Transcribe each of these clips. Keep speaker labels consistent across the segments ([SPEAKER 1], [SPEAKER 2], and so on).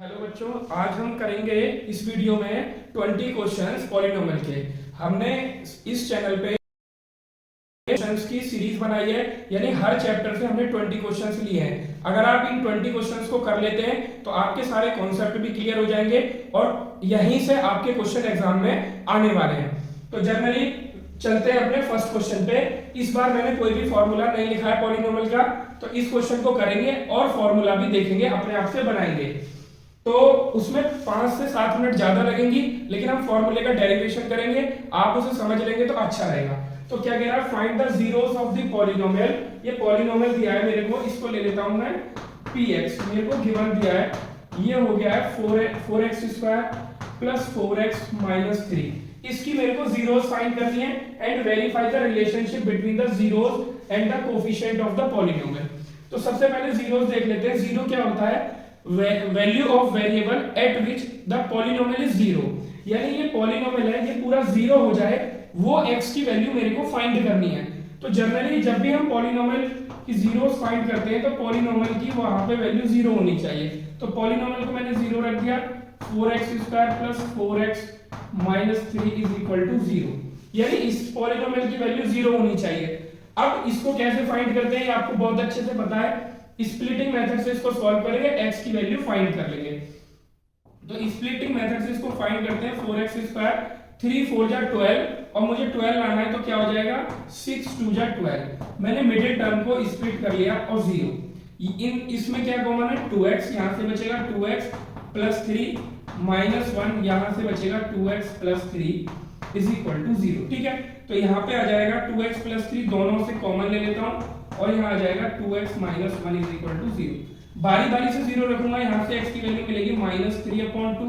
[SPEAKER 1] Hello बच्चों, आज हम करेंगे इस वीडियो में 20 क्वेश्चंस पॉलिनोमियल के। हमने इस चैनल पे क्वेश्चंस की सीरीज बनाई है, यानी हर चैप्टर से हमने 20 क्वेश्चंस लिए हैं। अगर आप इन 20 क्वेश्चंस को कर लेते हैं तो आपके सारे कॉन्सेप्ट भी क्लियर हो जाएंगे और यहीं से आपके क्वेश्चन एग्जाम में आने वाले हैं। तो जनरली चलते हैं अपने फर्स्ट क्वेश्चन पे। इस बार मैंने कोई भी फॉर्मूला नहीं लिखा है पॉलिनोमियल का, तो इस क्वेश्चन को करेंगे और फॉर्मूला भी देखेंगे, अपने आप से बनाएंगे। तो उसमें 5 से 7 मिनट ज्यादा लगेंगी, लेकिन हम फॉर्मूले का डेरिवेशन करेंगे, आप उसे समझ लेंगे तो अच्छा रहेगा। तो क्या कह रहा है, find the zeros of the polynomial. ये पॉलिनोमियल दिया है मेरे को, इसको ले लेता हूं मैं px, मेरे को गिवन दिया है, ये हो गया है 4x² प्लस 4x माइनस 3। इसकी मेरे को जीरोस फाइंड करनी है and verify the relationship between the zeros and the coefficient of the polynomial. तो सबसे पहले जीरोस देख लेते हैं। जीरो क्या होता है, value of variable eight which the polynomial is zero. यानी ये पॉलिनोमियल है, ये पूरा जीरो हो जाए, वो x की वैल्यू मेरे को फाइंड करनी है। तो जनरली जब भी हम पॉलिनोमियल की जीरोस फाइंड करते हैं तो पॉलिनोमियल की वहां पे वैल्यू जीरो होनी चाहिए। तो पॉलिनोमियल को मैंने जीरो रख दिया, 4x² plus 4x minus 3 is equal to zero. यानी इस पॉलिनोमियल की वैल्यू जीरो होनी चाहिए। अब इसको कैसे फाइंड करते हैं, ये आपको बहुत अच्छे से पता है। स्प्लिटिंग मेथड से इसको सॉल्व करेंगे, x की वैल्यू फाइंड कर लेंगे। तो स्प्लिटिंग मेथड से इसको फाइंड करते हैं, 4x², 3 4 जा 12 और मुझे 12 लाना है, तो क्या हो जाएगा 6 2 जा 12। मैंने मिडिल टर्म को स्प्लिट कर लिया और 0। इन इसमें क्या कॉमन है, 2x, यहां से बचेगा 2x प्लस 3 माइनस 1, यहां से बचेगा 2x plus 3 is equal to 0। ठीक है, तो यहां पे आ जाएगा 2x प्लस 3, दोनों से कॉमन ले लेता हूं और यहाँ आ जाएगा 2x minus 1 is equal to 0। बारी बारी से 0 रखूंगा, यहाँ से x की वैल्यू मिलेगी माइनस 3/2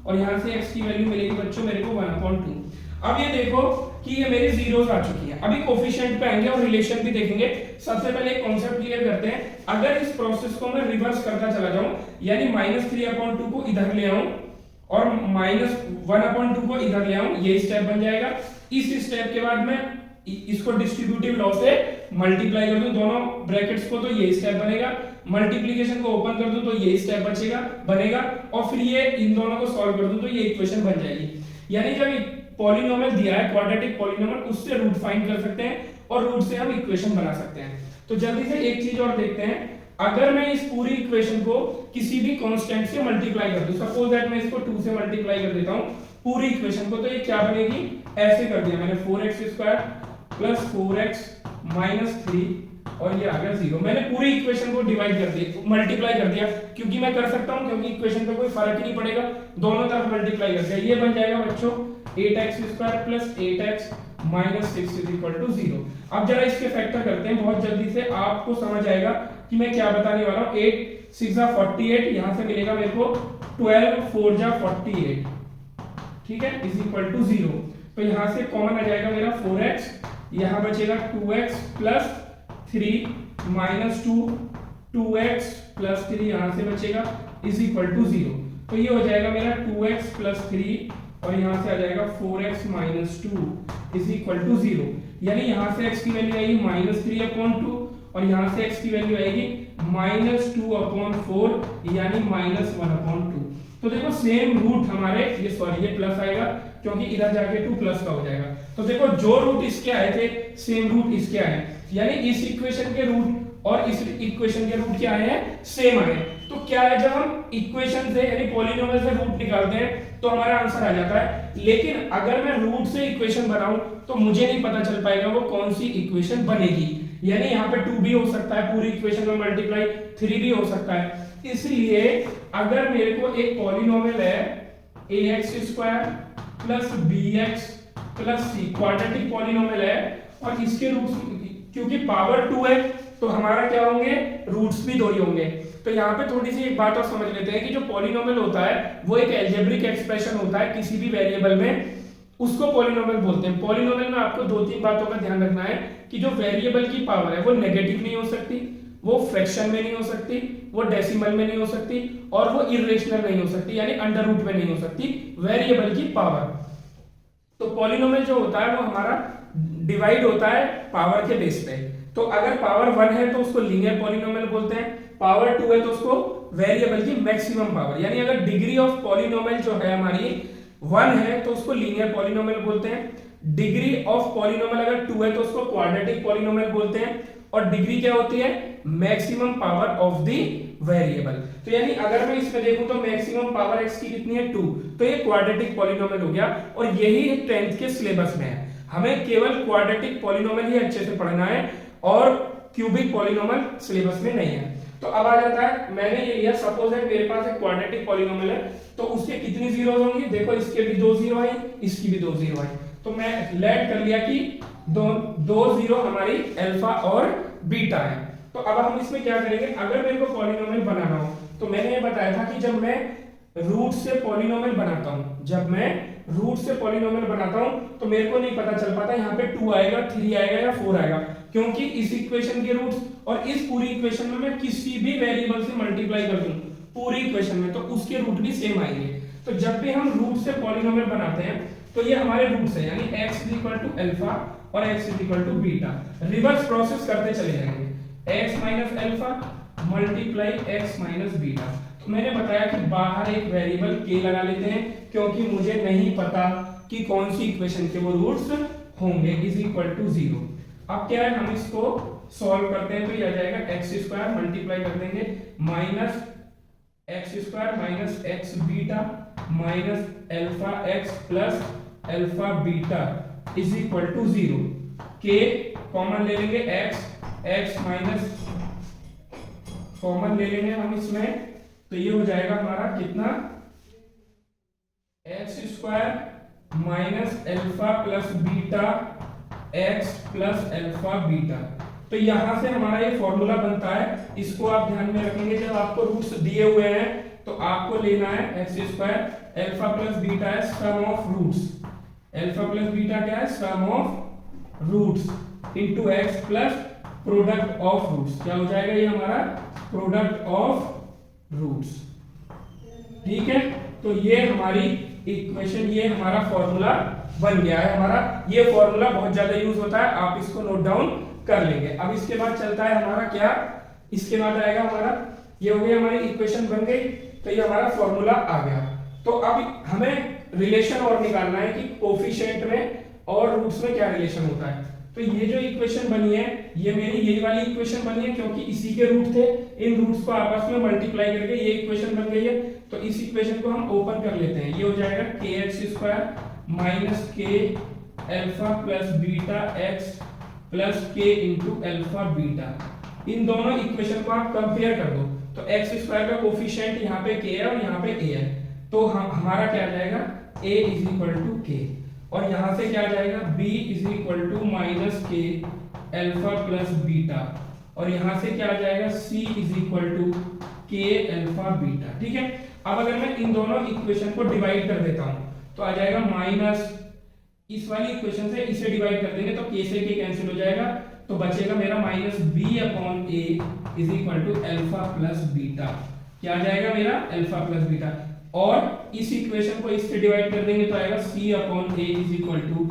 [SPEAKER 1] और यहाँ से x की वैल्यू मिलेगी बच्चों मेरे को 1/2। अब ये देखो कि ये मेरी जीरोस आ चुकी हैं। अभी कोफिशिएंट पे आएंगे और रिलेशन भी देखेंगे। सबसे पहले एक कॉन्सेप्ट क्लियर करते हैं। अगर इस प्रोसेस को मैं रिवर्स करता चला जाऊं, यानी माइनस 3/2 को इधर ले आऊं और माइनस 1/2 को इधर ले आऊं, ये स्टेप बन जाएगा। इस स्टेप के बाद मैं इसको डिस्ट्रीब्यूटिव लॉ से मल्टीप्लाई कर दूं दोनों ब्रैकेट्स को, तो ये स्टेप बनेगा। मल्टीप्लिकेशन को ओपन कर दूं तो ये स्टेप बनेगा और फिर ये इन दोनों को सॉल्व कर दूं तो ये इक्वेशन बन जाएगी। यानी जब पॉलिनोमियल दिया है क्वाड्रेटिक पॉलिनोमियल, उससे रूट फाइंड कर सकते हैं और रूट से हम इक्वेशन बना सकते हैं। तो जल्दी से एक चीज और देखते हैं। अगर मैं इस पूरी इक्वेशन को किसी भी कांस्टेंट से मल्टीप्लाई कर दूं, सपोज दैट मैं इसको 2 से मल्टीप्लाई कर देता हूं पूरी इक्वेशन को, तो ये क्या बनेगी, ऐसे कर दिया मैंने, 4x² प्लस 4x माइनस 3 और ये आ गया 0। मैंने पूरी इक्वेशन को डिवाइड कर दिया, मल्टीप्लाई कर दिया, क्योंकि मैं कर सकता हूं, क्योंकि इक्वेशन पे कोई फर्क ही नहीं पड़ेगा, दोनों तरफ मल्टीप्लाई कर दिया। ये बन जाएगा बच्चों 8x² plus 8x minus 6 is equal to 0। अब जरा इसके फैक्टर करते हैं, बहुत जल्दी से आपको समझ आएगा कि मैं क्या बताने वाला हूं। 8 6 जा 48, यहां से मिलेगा मेरे को 12 4 जा 48, ठीक है, इज इक्वल टू 0। तो यहां से कॉमन आ जाएगा मेरा 4x, यहां बचेगा 2x plus 3 minus 2x plus 3 यहां से बचेगा इज इक्वल टू 0। तो ये हो जाएगा मेरा 2x प्लस 3 और यहां से आ जाएगा 4x minus 2 is equal to 0। यानी यहां से x की वैल्यू आएगी माइनस 3/2 और यहां से x की वैल्यू आएगी माइनस 2/4 यानी माइनस 1/2। तो देखो सेम रूट हमारे, ये सॉरी ये प्लस आएगा क्योंकि इधर जाके 2 प्लस का हो जाएगा। तो देखो जो रूट इसके आए थे सेम रूट इसके आए, यानी इस इक्वेशन के रूट और इस इक्वेशन के रूट क्या आए हैं, सेम आए। तो क्या है, जब हम इक्वेशन से यानी पॉलिनोमियल से रूट निकालते हैं तो हमारा आंसर आ जाता है। लेकिन अगर मैं रूट से इक्वेशन बनाऊं तो मुझे नहीं पता चल पाएगा वो कौन सी इक्वेशन बनेगी। यानी यहाँ पे 2 भी हो सकता है पूरी इक्वेशन में मल्टीप्लाई, 3 भी हो सकता है। इसलिए अगर मेरे को एक पॉलिनोमियल है ax² plus bx plus c, quadratic polynomial है और इसके रूट्स, क्योंकि पावर 2 है तो हमारा क्या होंगे, रूट्स भी 2 ही होंगे। तो यहाँ पे थोड़ी सी एक बात और समझ लेते हैं कि जो पॉलिनोमियल होता है वो एक अलजेब्रिक एक्सप्रेशन होता है किसी भी वेरिएबल में, उसको पॉलिनोमियल बोलते हैं। पॉलिनोमियल में आपको 2-3 बातों का ध्यान रखना है कि जो वेरिएबल की पावर है वो नेगेटिव नहीं हो सकती, वो फ्रैक्शन में नहीं हो सकती, वो डेसिमल में नहीं हो सकती और वो इरेशनल नहीं हो सकती, यानी अंडर रूट में नहीं हो सकती वेरिएबल की पावर। तो पॉलिनोमियल जो होता है वो हमारा डिवाइड होता है पावर के बेस पे। तो अगर पावर 1 है तो उसको लीनियर पॉलिनोमियल बोलते हैं, पावर 2 है तो उसको वेरिएबल की मैक्सिमम पावर, यानी अगर डिग्री ऑफ पॉलिनोमियल जो है हमारी 1 है तो उसको लीनियर पॉलिनोमियल बोलते हैं, डिग्री ऑफ पॉलिनोमियल अगर 2 है तो उसको क्वाड्रेटिक पॉलिनोमियल बोलते हैं, और डिग्री क्या होती है, maximum power of the variable. तो यानी अगर मैं इसमें देखूं तो मैक्सिमम पावर x की कितनी है 2, तो ये क्वाड्रेटिक पॉलिनोमियल हो गया, और यही 10th के सिलेबस में है। हमें केवल क्वाड्रेटिक पॉलिनोमियल ही अच्छे से पढ़ना है और क्यूबिक पॉलिनोमियल सिलेबस में नहीं है। तो अब आ जाता है, मैंने ये लिया, सपोज है मेरे पास एक क्वाड्रेटिक पॉलिनोमियल है, तो उसके कितनी जीरोस होंगी, देखो इसके भी 2 जीरो है, इसकी भी 2 जीरो है, तो मैं लेट कर लिया कि दो जीरो हमारी अल्फा और बीटा है। तो अब हम इसमें क्या करेंगे, अगर मेरे को पॉलिनोमियल बनाना हो तो मैंने ये बताया था कि जब मैं रूट से पॉलिनोमियल बनाता हूं, जब मैं रूट से पॉलिनोमियल बनाता हूं तो मेरे को नहीं पता चल पाता यहाँ पे 2 आएगा, 3 आएगा या 4 आएगा, क्योंकि इस इक्वेशन के रूट्स और इस पूरी इक्वेशन में मैं किसी भी वेरिएबल से मल्टीप्लाई कर दूं पूरी इक्वेशन में, तो उसके रूट भी सेम आएंगे। तो जब भी हम रूट से पॉलिनोमियल बनाते हैं तो ये हमारे रूट्स हैं, यानी x is equal to alpha और x is equal to beta, reverse process करते चले जाएंगे, x minus alpha multiply x minus beta. तो मैंने बताया कि बाहर एक वेरिएबल k लगा लेते हैं, क्योंकि मुझे नहीं पता कि कौन सी इक्वेशन के वो रूट्स होंगे, इज इक्वल टू 0। अब क्या है, हम इसको सॉल्व करते हैं तो ये आ जाएगा एक्स स्क्वायर मल्टीप्लाई कर देंगे minus x square minus x beta minus alpha x plus alpha beta is equal to 0। K common ले लेंगे, एक्स माइनस कॉमन ले लेंगे हम इसमें, तो ये हो जाएगा हमारा कितना, x square minus alpha plus beta x plus alpha beta. तो यहां से हमारा ये फॉर्मूला बनता है, इसको आप ध्यान में रखेंगे, जब आपको रूट्स दिए हुए हैं तो आपको लेना है x square alpha plus beta है sum of roots, alpha plus beta क्या है, sum of roots into x plus product of roots, क्या हो जाएगा ये हमारा प्रोडक्ट ऑफ रूट्स। ठीक है, तो ये हमारी इक्वेशन, ये हमारा फॉर्मूला बन गया है हमारा। ये फॉर्मूला बहुत ज्यादा यूज होता है, आप इसको नोट डाउन कर लेंगे। अब इसके बाद चलता है हमारा क्या, इसके बाद आएगा हमारा, ये हो गई हमारी इक्वेशन बन गई, तो ये हमारा फॉर्मूला आ गया। तो अब हमें रिलेशन और निकालना है कि कोफिशिएंट में और रूट्स में क्या रिलेशन होता है। तो ये जो इक्वेशन बनी है, ये मेरी यही वाली इक्वेशन बनी है, क्योंकि इसी के रूट थे, इन रूट्स को आपस में मल्टीप्लाई करके ये इक्वेशन बन गई है। तो इस इक्वेशन को हम ओपन कर लेते हैं, ये हो जाएगा के x square minus k alpha plus beta x plus के इंटू अल्फा बीटा। इन दोनों इक्वेशन को आप कंपेयर कर दो, तो एक्स स्क्वायर का कोफिशिएंट यहाँ पे k है और यहाँ पे a है, तो हमारा क्या आ जाएगा, a इज इक्वल टू के, और यहाँ से क्या आ जाएगा, b is equal to minus k alpha plus beta, और यहाँ से क्या आ जाएगा, c is equal to k alpha beta. ठीक है, अब अगर मैं इन दोनों इक्वेशन को डिवाइड कर देता हूँ तो आ जाएगा माइनस, इस वाली इक्वेशन से इसे डिवाइड कर देंगे तो k से k कैंसिल हो जाएगा, तो बचेगा मेरा minus b upon a is equal to alpha plus beta, क्या आ जाएगा मेरा अल्फा प्लस बीटा, और इस इक्वेशन को इससे डिवाइड कर देंगे तो आएगा c upon a is equal to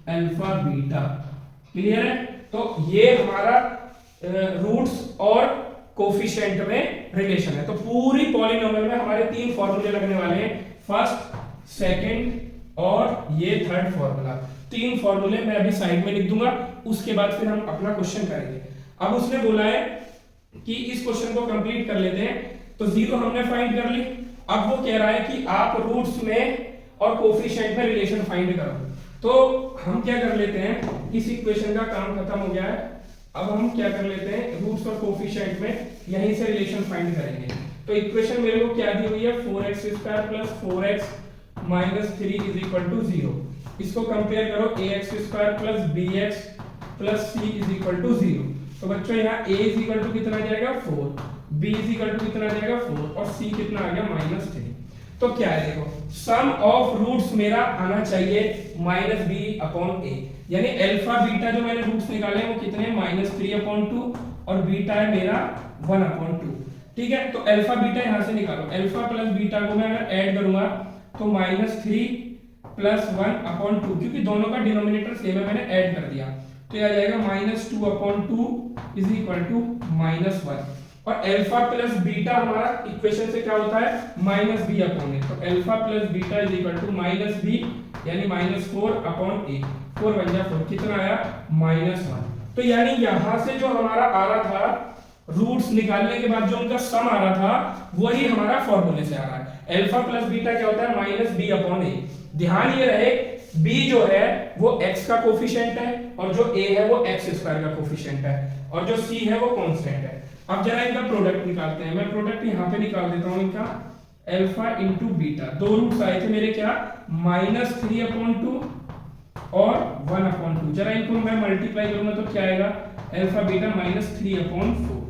[SPEAKER 1] alpha beta. Clear है, तो ये हमारा रूट्स और कोफिशिएंट में रिलेशन है। तो पूरी पॉलिनोमियल में हमारे 3 फॉर्मूले लगने वाले हैं, फर्स्ट, सेकंड और ये थर्ड फॉर्मूला। 3 फॉर्मूले मैं अभी साइड में लिख दूंगा, उसके बाद फिर हम अपना क्वेश्चन करेंगे। अब उसने बोला है कि इस क्वेश्चन को कंप्लीट कर लेते हैं, तो 0 हमने फाइंड कर ली। अब वो कह रहा है कि आप रूट्स में और कोफिशिएंट में रिलेशन फाइंड करो, तो हम क्या कर लेते हैं, इस इक्वेशन का काम खत्म हो गया है, अब हम क्या कर लेते हैं, रूट्स और कोफिशिएंट में यहीं से रिलेशन फाइंड करेंगे। तो इक्वेशन मेरे को क्या दी हुई है, 4x square plus 4x minus 3 is equal to 0। इसको कंपेयर करो, ax square plus bx plus c is equal to 0। तो बच्चों यहाँ a इज इक्वल टू कितना आ जाएगा, 4, b इज इक्वल टू कितना आ जाएगा, 4, और c कितना आ गया, माइनस 3। तो क्या है, देखो सम ऑफ रूट्स मेरा आना चाहिए माइनस b अपॉन a, यानी अल्फा बीटा जो मैंने रूट्स निकाले हैं वो कितने हैं, माइनस 3 अपॉन 2, और बीटा है मेरा 1 अपॉन 2। ठीक है, तो अल्फा बीटा यहां से निकालो, अल्फा प्लस बीटा को मैं अगर ऐड करूंगा तो माइनस 3 प्लस 1 अपॉन 2, क्योंकि दोनों का डिनोमिनेटर सेम है, मैंने ऐड कर दिया, तो यह आ जाएगा minus 2 upon 2 is equal to minus 1। और अल्फा प्लस बीटा हमारा इक्वेशन से क्या होता है माइनस बी अपॉन ए, तो alpha plus beta is equal to minus b यानी -4 अपॉन ए, 4 बन गया 4, कितना आया -1। तो यानी यहां से जो हमारा आ रहा था रूट्स निकालने के बाद जो उनका सम आ रहा था वही हमारा फॉर्मूले से आ रहा है। अल्फा प्लस बीटा क्या होता है माइनस बी अपॉन ए। ध्यान ये रहे b जो है वो x का कोफिशिएंट है और जो a है वो x स्क्वायर का कोफिशिएंट है और जो c है वो कांस्टेंट है। अब जरा इनका प्रोडक्ट निकालते हैं। मैं प्रोडक्ट यहां पे निकाल देता हूं इनका अल्फा इंटू बीटा। दो रूट्स आए थे मेरे क्या -3/2 और 1/2। जरा इनको मैं मल्टीप्लाई करूंगा तो क्या आएगा अल्फा बीटा -3/4।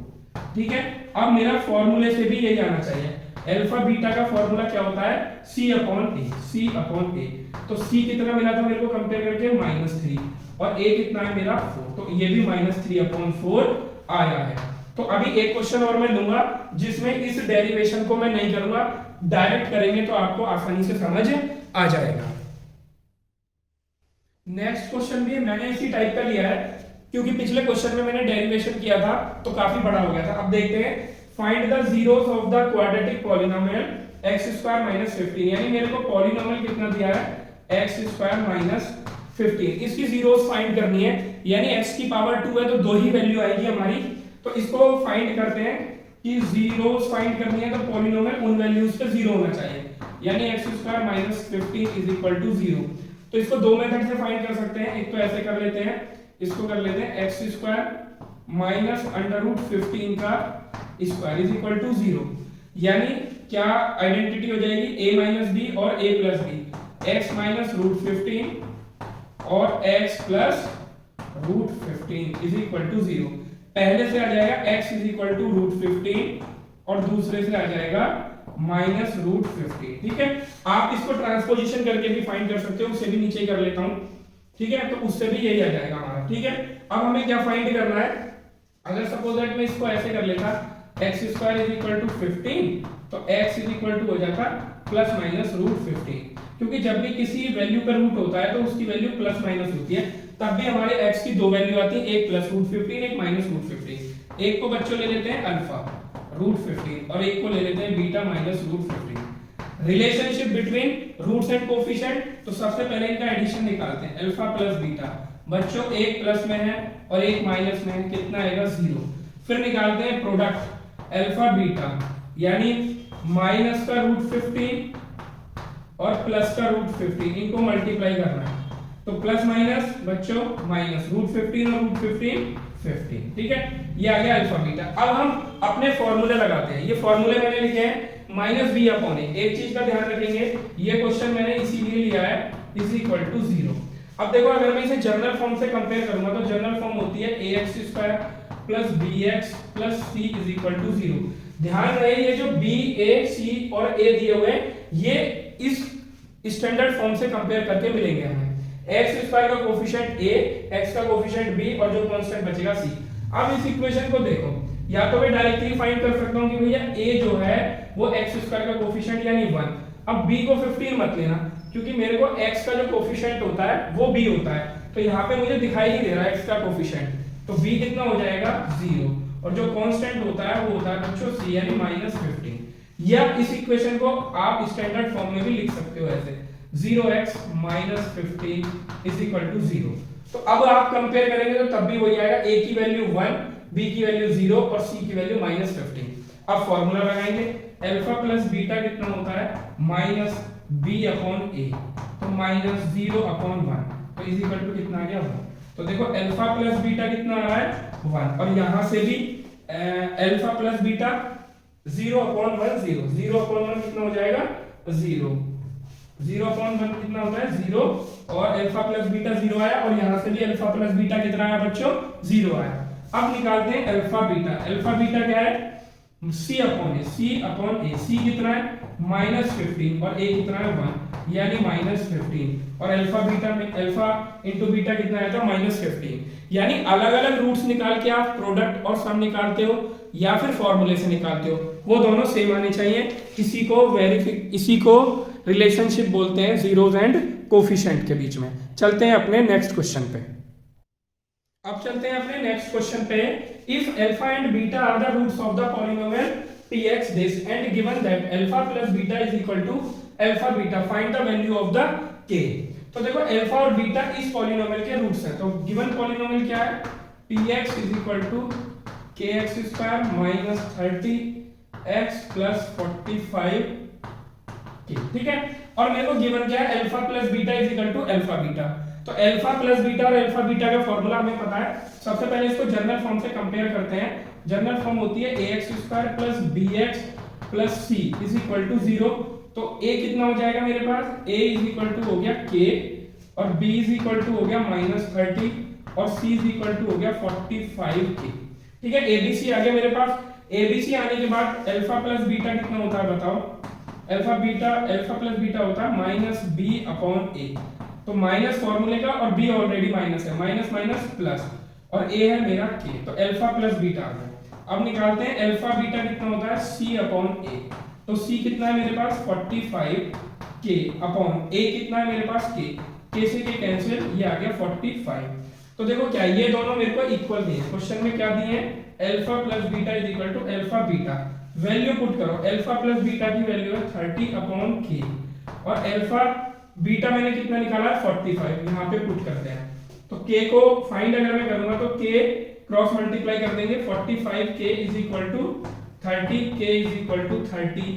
[SPEAKER 1] ठीक है, अब मेरा फॉर्मूले से भी यही आना चाहिए। अल्फा बीटा का फॉर्मूला क्या होता है c upon a, c upon a। तो c कितना मिला था मेरे को कंपेयर करके -3 और a कितना है मेरा 4, तो ये भी -3/4 आया है। तो अभी एक क्वेश्चन और मैं लूंगा जिसमें इस डेरिवेशन को मैं नहीं करूंगा, डायरेक्ट करेंगे तो आपको आसानी से समझ आ जाएगा। नेक्स्ट क्वेश्चन भी मैंने इसी टाइप का लिया है क्योंकि पिछले क्वेश्चन में मैंने डेरिवेशन किया था तो काफी बड़ा हो गया था। अब देखते हैं find the zeros of the quadratic polynomial x² - 15, यानी मेरे को पॉलिनोमियल कितना दिया है x² - 15। इसकी जीरोस फाइंड करनी है, यानी x की पावर 2 है तो दो ही वैल्यू आएगी हमारी। तो इसको फाइंड करते हैं कि जीरोस फाइंड करनी है तो पॉलिनोमियल उन वैल्यूज पे जीरो होना चाहिए, यानी x² - 15 इज इक्वल टू 0। तो इसको दो मेथड से फाइंड कर सकते हैं। एक तो ऐसे कर लेते हैं, इसको कर लेते हैं x² माइनस √15 का स्क्वायर इज इक्वल टू 0, यानी क्या आइडेंटिटी हो जाएगी a माइनस बी और a plus b, x minus √15 और x plus √15 is equal to 0। पहले से आ जाएगा x इज इक्वल टू √15 और दूसरे से आ जाएगा -√15। ठीक है, आप इसको ट्रांसपोजिशन करके भी फाइंड कर सकते हो, उसे भी नीचे कर लेता हूं। ठीक है, तो उससे भी यही आ जाएगा हमारा। ठीक है, अब हमें क्या फाइंड करना है, अगर सपोज दैट मैं इसको ऐसे कर लेता x² इज इक्वल टू 15 तो x इज इक्वल टू हो जाता ±√15, क्योंकि जब भी किसी वैल्यू का रूट होता है तो उसकी वैल्यू प्लस माइनस होती है। तब भी हमारे x की दो वैल्यू आती है, एक +√15 एक -√15। एक को बच्चों ले लेते हैं अल्फा √15 और एक को ले लेते हैं beta -√15। Relationship between roots and coefficient, तो सबसे पहले इनका एडिशन निकालते हैं। अल्फा प्लस बीटा बच्चों एक प्लस में है और एक माइनस में है, कितना आएगा 0। फिर निकालते हैं प्रोडक्ट अल्फा बीटा, यानी माइनस का √15 और प्लस का √15, इनको मल्टीप्लाई करना है तो प्लस माइनस बच्चों माइनस √15 और √15 15। ठीक है, ये आ गया अल्फा बीटा। अब हम अपने फॉर्मूले लगाते हैं। ये फॉर्मूले मैंने लिखे हैं -b अपॉन a। एक चीज का ध्यान रखेंगे, ये क्वेश्चन मैंने इसीलिए लिया है इज इक्वल टू 0। अब देखो अगर मैं इसे जनरल फॉर्म से कंपेयर करूंगा तो जनरल फॉर्म होती है ax² plus bx plus c is equal to 0। ध्यान रहे ये जो b a c और a दिए हुए हैं ये इस स्टैंडर्ड फॉर्म से कंपेयर करके मिलेंगे हमें। x² का कोफिशिएंट a, x का कोफिशिएंट b और जो कांस्टेंट बचेगा c। अब इस इक्वेशन को देखो, या तो मैं डायरेक्टली फाइंड कर सकता हूं कि भैया a जो है वो x² का कोफिशिएंट यानी 1। अब b को 15 मत लेना क्योंकि मेरे को x का जो कोफिशिएंट होता है वो b होता है, तो यहाँ पे मुझे दिखाई नहीं दे रहा है x का कोफिशिएंट, तो b कितना हो जाएगा 0 और जो कांस्टेंट होता है वो होता है बच्चों c यानी -15। या इस इक्वेशन को आप स्टैंडर्ड फॉर्म में भी लिख सकते हो ऐसे 0x - 15 इज इक्वल टू 0। तो अब आप कंपेयर करेंगे तो तब भी वही आएगा, a की वैल्यू 1, b की वैल्यू 0 और c की वैल्यू -15। अब फॉर्मूला लगाएंगे, अल्फा प्लस बीटा कितना होता है -b अपॉन a, तो -0/1 तो इज इक्वल टू कितना आ गया 1। तो देखो अल्फा प्लस बीटा कितना आ रहा है 1 और यहां से भी अल्फा प्लस बीटा 0/1 0, 0/1 कितना हो जाएगा 0, 0/1 कितना होता है 0 और अल्फा प्लस बीटा 0 आया और यहां से भी अल्फा प्लस बीटा कितना आया बच्चों 0 आया। अब निकालते हैं अल्फा बीटा। अल्फा बीटा क्या है c अपॉन a, c कितना है -15 और a कितना है 1 यानी -15 और अल्फा बीटा में अल्फा इंटू बीटा कितना आया था -15। यानी अलग अलग रूट्स निकाल के आप प्रोडक्ट और सम निकालते हो या फिर फॉर्मूले से निकालते हो, वो दोनों सेम आने चाहिए। इसी को रिलेशनशिप बोलते हैं जीरोस एंड कोफिशिएंट के बीच में। चलते हैं अपने नेक्स्ट क्वेश्चन पे। अब चलते हैं अपने नेक्स्ट क्वेश्चन पे। If alpha and beta are the roots of the polynomial px this and given that alpha plus beta is equal to alpha beta, find the value of the k। तो देखो alpha और beta इस polynomial के roots हैं, तो given polynomial क्या है, px is equal to kx square minus 30x plus 45 k, ठीक है। और मेरे को गिवन क्या है, alpha plus beta is equal to alpha beta. तो अल्फा प्लस बीटा और अल्फा बीटा का फॉर्मूला हमें पता है। सबसे पहले इसको जनरल फॉर्म से कंपेयर करते हैं। जनरल फॉर्म होती है ax square plus bx plus c is equal to 0। तो a कितना हो जाएगा मेरे पास, a इज इक्वल टू हो गया k और b इज इक्वल टू हो गया -30 और c इज इक्वल टू हो गया 45k, ठीक है। abc आ गया मेरे पास। abc आने के बाद अल्फा प्लस बीटा कितना होता है बताओ, अल्फा प्लस बीटा होता है माइनस बी अपॉन ए। तो माइनस फॉर्मूले का और बी ऑलरेडी माइनस है, माइनस माइनस प्लस, और ए है मेरा के, तो अल्फा प्लस बीटा आ गया। अब निकालते हैं अल्फा बीटा कितना होता है, सी अपॉन ए। तो सी कितना है मेरे पास 45 के अपॉन ए कितना है मेरे पास के से के कैंसिल, ये आ गया 45। तो देखो क्या ये दोनों मेरे को इक्वल दिए, क्वेश्चन में क्या दिए हैं, alpha plus beta is equal to alpha beta. Value put करो, अल्फा प्लस बीटा की वैल्यू है 30 अपॉन के और अल्फा बीटा मैंने कितना निकाला है 45, यहाँ पे पुट करते हैं। तो k को फाइंड अगर मैं करूंगा तो k क्रॉस मल्टीप्लाई कर देंगे, 45k is equal to 30k is equal to 30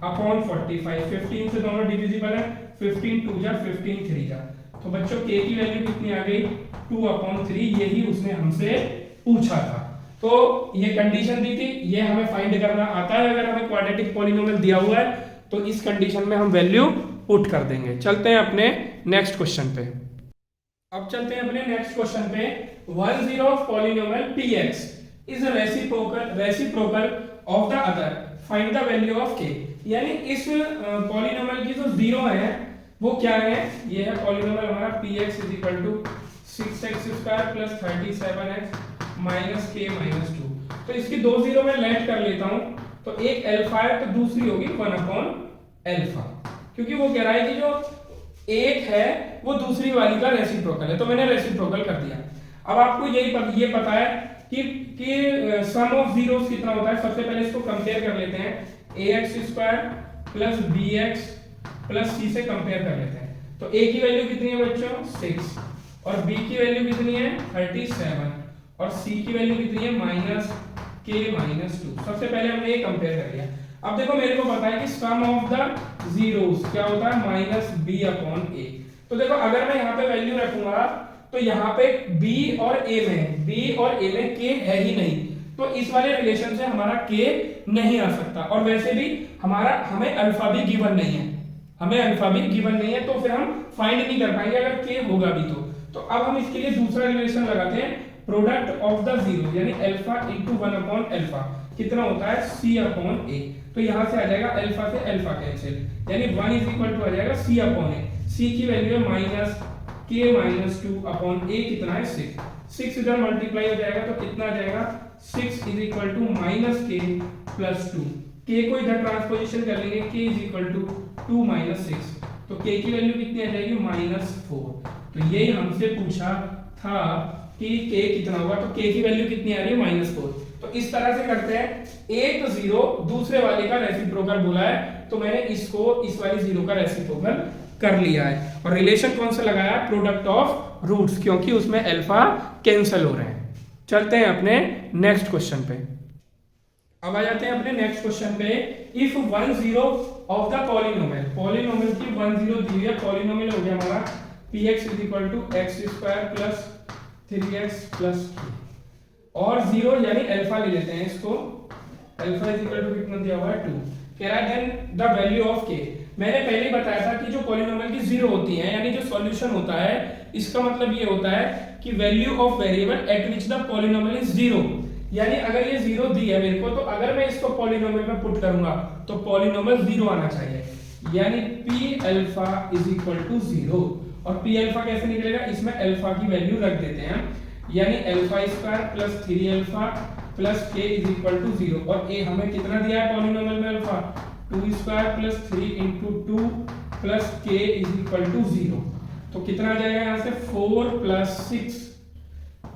[SPEAKER 1] upon 45। 15 से दोनों डिविजिबल है, 15 2 जा 15 3 जा। तो बच्चों k की वैल्यू कितनी आ गई 2 अपॉन 3, यही उसने हमसे पूछा था। तो ये कंडीशन दी थी, ये हमें फाइंड करना आता है। अगर हमें क्वाड्रेटिक पॉलिनोमियल दिया हुआ है तो इस कंडीशन में हम वैल्यू पुट कर देंगे। चलते हैं अपने नेक्स्ट क्वेश्चन पे। अब चलते हैं अपने नेक्स्ट क्वेश्चन पे। 1 0 of polynomial px is reciprocal of the other, find the value of k। यानी इस पॉलिनोमियल की जो जीरो है वो क्या है, ये है पॉलिनोमियल हमारा px is equal to 6x square plus 37x minus k minus 2। तो इसकी दो जीरो में लेट कर लेता हूं, तो एक अल्फा है तो दूसरी होगी 1 अपॉन अल्फा, क्योंकि वो कह रहा है कि जो एक है वो दूसरी वाली का रेसिप्रोकल है, तो मैंने रेसिप्रोकल कर दिया। अब आपको ये पता है कि सम ऑफ जीरोस कितना होता है। सबसे पहले इसको कंपेयर कर लेते हैं, ax square plus bx plus c से कंपेयर कर लेते हैं। तो a की वैल्यू कितनी है बच्चों 6 और b की वैल्यू कितनी है 37 और c की वैल्यू कितनी है -k माइनस 2। सबसे पहले हमने ये कंपेयर कर लिया। अब देखो मेरे को पता है कि सम ऑफ द जीरोस क्या होता है -b अपॉन a। तो देखो अगर मैं यहाँ पे वैल्यू रखूंगा तो यहाँ पे b और a में k है ही नहीं, तो इस वाले रिलेशन से हमारा k नहीं आ सकता। और वैसे भी हमें अल्फा भी गिवन नहीं है, तो फिर हम फाइंड नहीं कर पाएंगे अगर k होगा भी तो अब हम इसके लिए दूसरा रिलेशन लगाते हैं, प्रोडक्ट ऑफ द जीरो, यानी अल्फा इनटू 1 अपॉन अल्फा कितना होता है c अपॉन a। तो यहां से आ जाएगा अल्फा से अल्फा कैंसिल, यानी 1 इज इक्वल टू आ जाएगा c अपॉन a। c की वैल्यू है -k माइनस 2 अपॉन a कितना है 6 इधर मल्टीप्लाई हो जाएगा तो कितना आ जाएगा 6 is equal to -k plus 2। k को इधर ट्रांसपोजिशन कर लेंगे, k is equal to 2 minus 6, तो k की वैल्यू कितनी आ जाएगी -4। तो यही हमसे पूछा था कि k कितना होगा, तो k की वैल्यू कितनी आ रही है -4। तो इस तरह से करते हैं, एक जीरो दूसरे वाले का रेसिप्रोकल बोला है तो मैंने इसको इस वाली जीरो का रेसिप्रोकल कर लिया है। और रिलेशन कौन सा लगाया, प्रोडक्ट ऑफ रूट्स, क्योंकि उसमें अल्फा कैंसिल हो रहे हैं। चलते हैं अपने नेक्स्ट क्वेश्चन पे। अब आ जाते हैं अपने नेक्स्ट क्वेश्चन पे। इफ 1 0 ऑफ द पॉलिनोमियल की 1 0 दी हुई है, पॉलिनोमियल हो गया हमारा px is equal to x square plus 3x plus 2 और 0 यानी अल्फा ले लेते हैं इसको, अल्फा इज इक्वल टू कितना दिया हुआ है 2। कह रहा है then the value of k। मैंने पहले ही बताया था कि जो पॉलिनोमियल की जीरो होती है यानी जो सॉल्यूशन होता है, इसका मतलब ये होता है कि value of variable eight which the polynomial is zero. यानी अगर ये जीरो दी है मेरे को, तो अगर मैं इसको पॉलिनोमियल में पुट करूंगा तो पॉलिनोमियल जीरो आना चाहिए, यानी p alpha is equal to 0। और p अल्फा कैसे निकलेगा, इसमें अल्फा की वैल्यू रख देते हैं, यानी alpha square plus 3 alpha plus k is equal to 0। और a हमें कितना दिया है पॉलिनोमियल में, alpha 2 square plus 3 into 2 plus k is equal to 0। तो कितना आ जाएगा यहाँ से 4 plus 6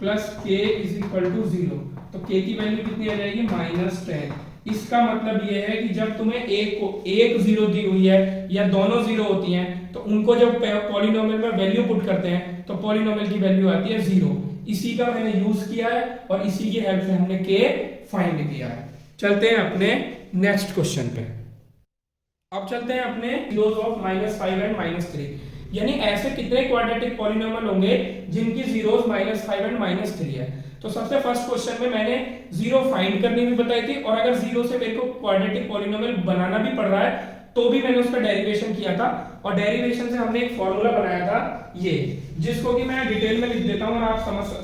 [SPEAKER 1] plus k is equal to 0। तो के की वैल्यू कितनी आ जाएगी -10। इसका मतलब ये है कि जब तुम्हें एक जीरो दी हुई है या दोनों जीरो होती हैं तो उनको जब पॉलिनोमियल में वैल्यू पुट करते हैं तो पॉलिनोमियल की वैल्यू आती है 0। इसी का मैंने यूज किया है और इसी की हेल्प से हमने के फाइंड किया है। चलते हैं अपने नेक्स्ट क्वेश्चन पे। अब चलते हैं अपने जीरोस ऑफ -5 एंड -3। यानी ऐसे कितने क्वाड्रेटिक पॉलिनोमियल होंगे जिनकी जीरोस -5 एंड -3 है। तो सबसे फर्स्ट क्वेश्चन में मैंने जीरो फाइंड करनी भी बताई थी और अगर जीरो से मेरे को क्वाड्रेटिक पॉलिनोमियल बनाना भी पड़ रहा है तो भी मैंने उसका डेरिवेशन किया था और डेरिवेशन से हमने एक फॉर्मूला बनाया था ये, जिसको कि मैं डिटेल में लिख देता हूं और आप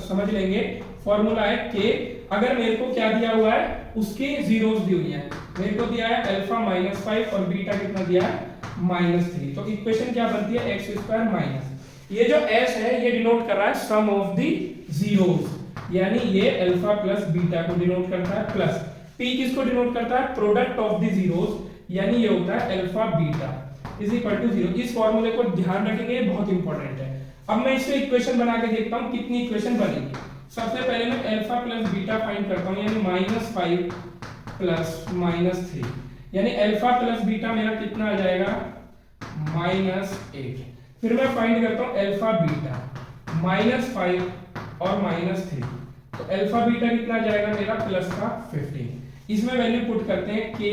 [SPEAKER 1] समझ लेंगे। फॉर्मूला है कि अगर मेरे को क्या दिया हुआ है उसके जीरोस दी हुई है, मेरे को दिया है अल्फा -5 और बीटा कितना दिया है -3। तो इक्वेशन क्या बनती है x² माइनस, ये जो s है ये डिनोट कर रहा है सम ऑफ द जीरोस, यानी ये अल्फा प्लस बीटा को डिनोट करता है, प्लस p किसको डिनोट करता है प्रोडक्ट ऑफ द जीरोस, यानी ये होता है alpha beta is equal to 0। इस फॉर्मूले को ध्यान रखेंगे, ये बहुत इंपॉर्टेंट है। अब मैं इससे इक्वेशन बना के देखता हूं कितनी इक्वेशन बनेगी। सबसे पहले मैं अल्फा प्लस बीटा फाइंड करता हूं, यानी -5 प्लस -3, यानी अल्फा प्लस बीटा मेरा कितना आ जाएगा -8। फिर मैं फाइंड करता हूं अल्फा बीटा -5 और -3, तो अल्फा बीटा कितना आ जाएगा मेरा प्लस का 15। इसमें वैल्यू पुट करते हैं के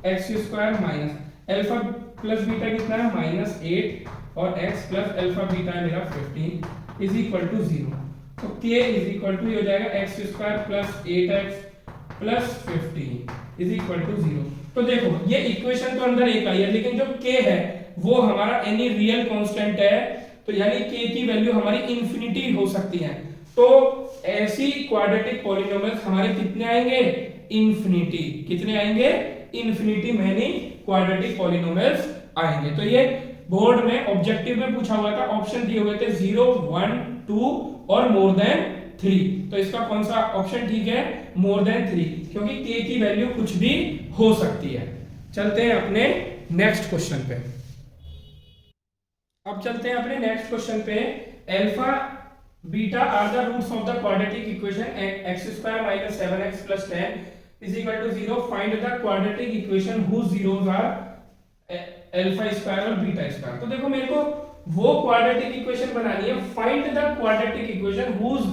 [SPEAKER 1] x² minus alpha plus beta कितना है -8 और x प्लस अल्फा बीटा है मेरा 15 इज इक्वल टू 0। तो k इज इक्वल टू हो जाएगा x² plus 8x plus 15 is equal to 0। तो देखो ये इक्वेशन तो अंदर एक आई है, लेकिन जो k है वो हमारा एनी रियल कांस्टेंट है, तो यानी k की वैल्यू हमारी इंफिनिटी हो सकती है। तो ऐसी क्वाड्रेटिक पॉलिनोमियल्स हमारे कितने आएंगे इंफिनिटी, कितने आएंगे इंफिनिटी मैनी क्वाड्रेटिक पॉलिनोमियल्स आएंगे। तो ये बोर्ड में ऑब्जेक्टिव में पूछा हुआ था, ऑप्शन दिए हुए थे 0 1 2 और मोर देन 3। तो इसका कौन सा ऑप्शन ठीक है मोर देन 3, क्योंकि k की वैल्यू कुछ भी हो सकती है। चलते हैं अपने नेक्स्ट क्वेश्चन पे। अब चलते हैं अपने नेक्स्ट क्वेश्चन पे। Alpha beta are the roots of the quadratic equation x² - 7x + 10 is equal to 0. Find the quadratic equation whose zeros are alpha square और बीटा स्क्वायर। तो देखो मेरे को वो क्वाड्रेटिक इक्वेशन बनानी है, find the quadratic equation whose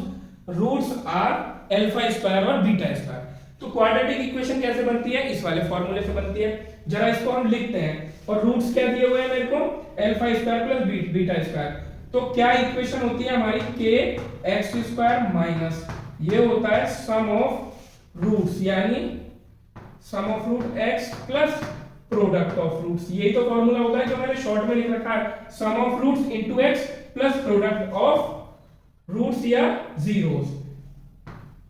[SPEAKER 1] roots are alpha square और beta square. तो क्वाड्रेटिक इक्वेशन कैसे बनती है, इस वाले फॉर्मूले से बनती है। जरा इसको हम लिखते हैं और रूट्स क्या दिए हुए हैं मेरे को alpha square plus beta square. तो क्या इक्वेशन होती है हमारी के x² माइनस ये होता है सम ऑफ रूट्स, यानी sum of root x plus product of roots. यही तो फॉर्मूला होता है जो मैंने शॉर्ट में लिख रखा है, sum of roots into x plus product of roots या जीरोस,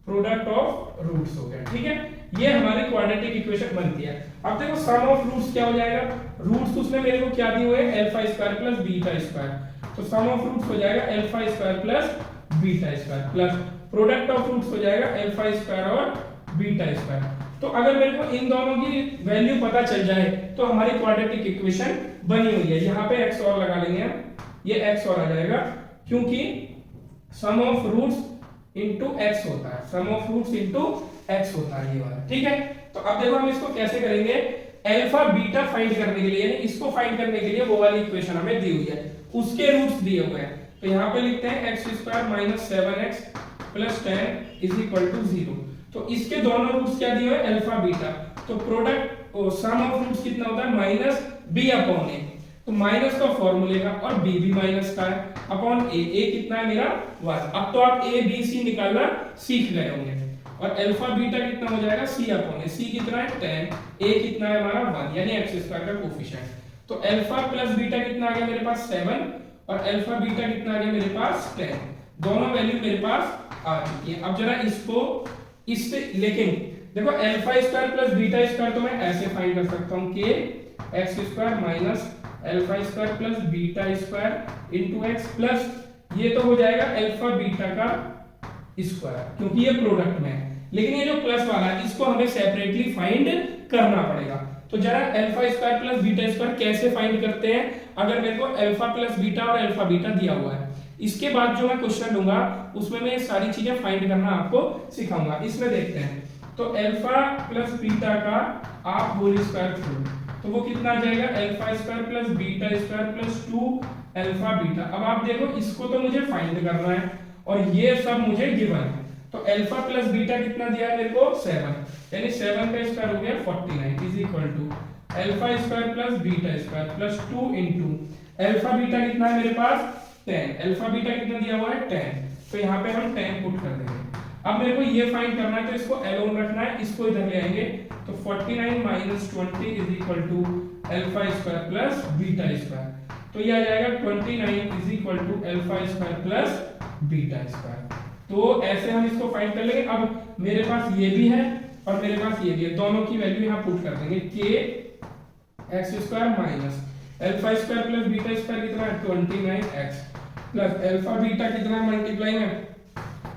[SPEAKER 1] प्रोडक्ट ऑफ रूट्स हो गया। ठीक है, ये हमारी क्वाड्रेटिक इक्वेशन बनती है। अब देखो सम ऑफ रूट्स क्या हो जाएगा, रूट्स उसने मेरे को क्या दिए हुए alpha square plus beta square, तो सम ऑफ रूट्स हो जाएगा alpha square plus beta square plus product of roots हो जाएगा अल्फा स्क्वायर और बीटा स्क्वायर। तो अगर मेरे को इन दोनों की वैल्यू पता चल जाए तो हमारी क्वाड्रेटिक इक्वेशन बनी हुई है। यहाँ पे x और लगा लेंगे हम, ये x और आ जाएगा क्योंकि सम ऑफ रूट्स इनटू x होता है, sum of roots into x होता है ये वाला। ठीक है, तो अब देखो हम इसको कैसे करेंगे, अल्फा बीटा फाइंड करने के लिए, यानी इसको फाइंड करने के लिए वो वाली इक्वेशन हमें दी हुई है, उसके रूट्स दिए हुए हैं। तो यहाँ पे लिखते हैं x² - 7x + 10 is equal to 0। तो इसके दोनों रूट्स क्या दिए हुए अल्फा बीटा, तो प्रोडक्ट सम ऑफ रूट्स कितना होता है -b/a, तो माइनस का फॉर्मूले का और b भी माइनस का है अपॉन a कितना है मेरा 1। अब तो आप a b c निकालना सीख गए होंगे। और अल्फा बीटा कितना हो जाएगा c/a, कितना है 10, a कितना है हमारा 1, यानी x² का कोफिशिएंट। तो अल्फा प्लस बीटा कितना आ गया मेरे पास 7 और अल्फा बीटा कितना आ गया मेरे पास 10, दोनों वैल्यू मेरे पास आ चुकी है। अब जरा इसको इससे, लेकिन देखो alpha square plus beta square तो मैं ऐसे फाइंड कर सकता हूं कि x² minus alpha square plus beta square into x plus ये तो हो जाएगा अल्फा बीटा का स्क्वायर क्योंकि ये प्रोडक्ट में है, लेकिन ये जो प्लस वाला है इसको हमें सेपरेटली फाइंड करना पड़ेगा। तो जरा alpha square plus beta square कैसे फाइंड करते हैं, अगर मेरे को अल्फा प्लस बीटा और अल्फा बीटा दिया हुआ है, इसके बाद जो मैं क्वेश्चन लूंगा उसमें मैं ये सारी चीजें फाइंड करना आपको सिखाऊंगा। इसमें देखते हैं, तो अल्फा प्लस बीटा का आप होल स्क्वायर करो तो वो कितना आ जाएगा, alpha square plus beta square plus 2 alpha beta. अब आप देखो इसको तो मुझे फाइंड करना है और ये सब मुझे गिवन है। तो अल्फा प्लस बीटा कितना दिया है मेरे को 7, यानी 7 का स्क्वायर हो गया 49 is equal to alpha square plus beta square plus 2 into alpha beta कितना है मेरे पास 10, अल्फा बीटा कितना दिया हुआ है 10, तो यहाँ पे हम 10 पुट कर देंगे। अब मेरे को ये फाइंड करना है तो इसको अलोन रखना है, इसको इधर ले आएंगे तो 49 minus 20 is equal to alpha square plus beta square, तो ये आ जाएगा 29 is equal to alpha square plus beta square. तो ऐसे हम इसको फाइंड कर लेंगे। अब मेरे पास ये भी है और मेरे पास ये भी है, दोनों की वैल्यू यहाँ पुट कर देंगे, k x square minus alpha square plus beta square कितना है 29x प्लस अल्फा बीटा कितना मल्टीप्लाई में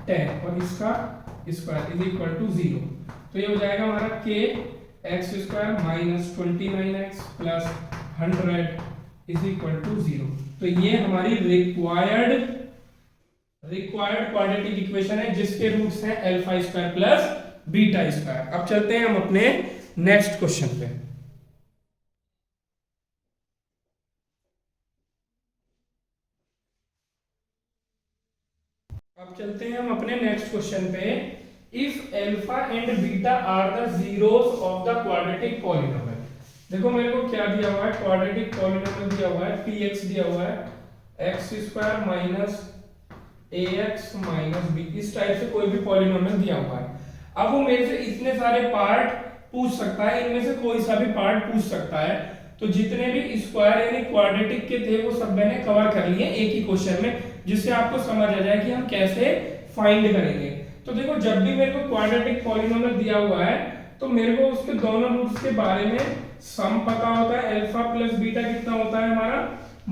[SPEAKER 1] 10 और इसका स्क्वायर इज इक्वल टू 0, तो ये हो जाएगा हमारा k x square minus 29x प्लस 100 इज इक्वल टू 0। तो ये हमारी रिक्वायर्ड क्वाड्रेटिक इक्वेशन है जिसके रूट्स हैं alpha square plus beta square. अब चलते हैं हम अपने नेक्स्ट क्वेश्चन पे। अब चलते हैं हम अपने नेक्स्ट क्वेश्चन पे। If alpha and beta are the zeros of the quadratic polynomial. देखो मेरे को क्या दिया हुआ है, क्वाड्रेटिक पॉलिनोमियल दिया हुआ है, px दिया हुआ है x square minus ax minus b, इस टाइप से कोई भी पॉलिनोमियल दिया हुआ है। अब वो मेरे से इतने सारे पार्ट पूछ सकता है, इनमें से कोई सा भी पार्ट पूछ सकता है। तो जितने भी स्क्वायर यानी क्वाड्रेटिक के थे वो सब मैंने कवर कर लिए एक ही क्वेश्चन में, जिससे आपको समझ आ जाए कि हम कैसे फाइंड करेंगे। तो देखो जब भी मेरे को क्वाड्रेटिक पॉलिनोमियल दिया हुआ है तो मेरे को उसके दोनों रूट्स के बारे में सम पता होता है। अल्फा प्लस बीटा कितना होता है हमारा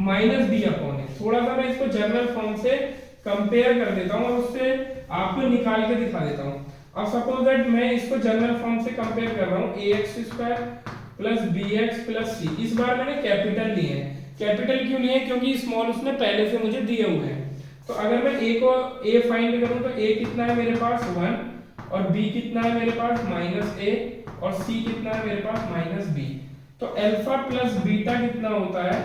[SPEAKER 1] माइनस बी अपॉन ए। थोड़ा सा मैं इसको जनरल फॉर्म से कंपेयर कर देता हूँ और उससे आपको निकाल के दिखा देता हूँ। अब सपोज दैट मैं इसको जनरल फॉर्म से कंपेयर कर रहा हूँ ax square plus bx plus c। इस बार मैंने कैपिटल लिए हैं। कैपिटल क्यों लिए? क्योंकि स्मॉल उसने पहले से मुझे दिए हुए हैं। तो अगर मैं a को a फाइंड करूँ तो a कितना है मेरे पास 1 और b कितना है मेरे पास माइनस a और c कितना है मेरे पास माइनस b। तो अल्फा प्लस बीटा कितना होता है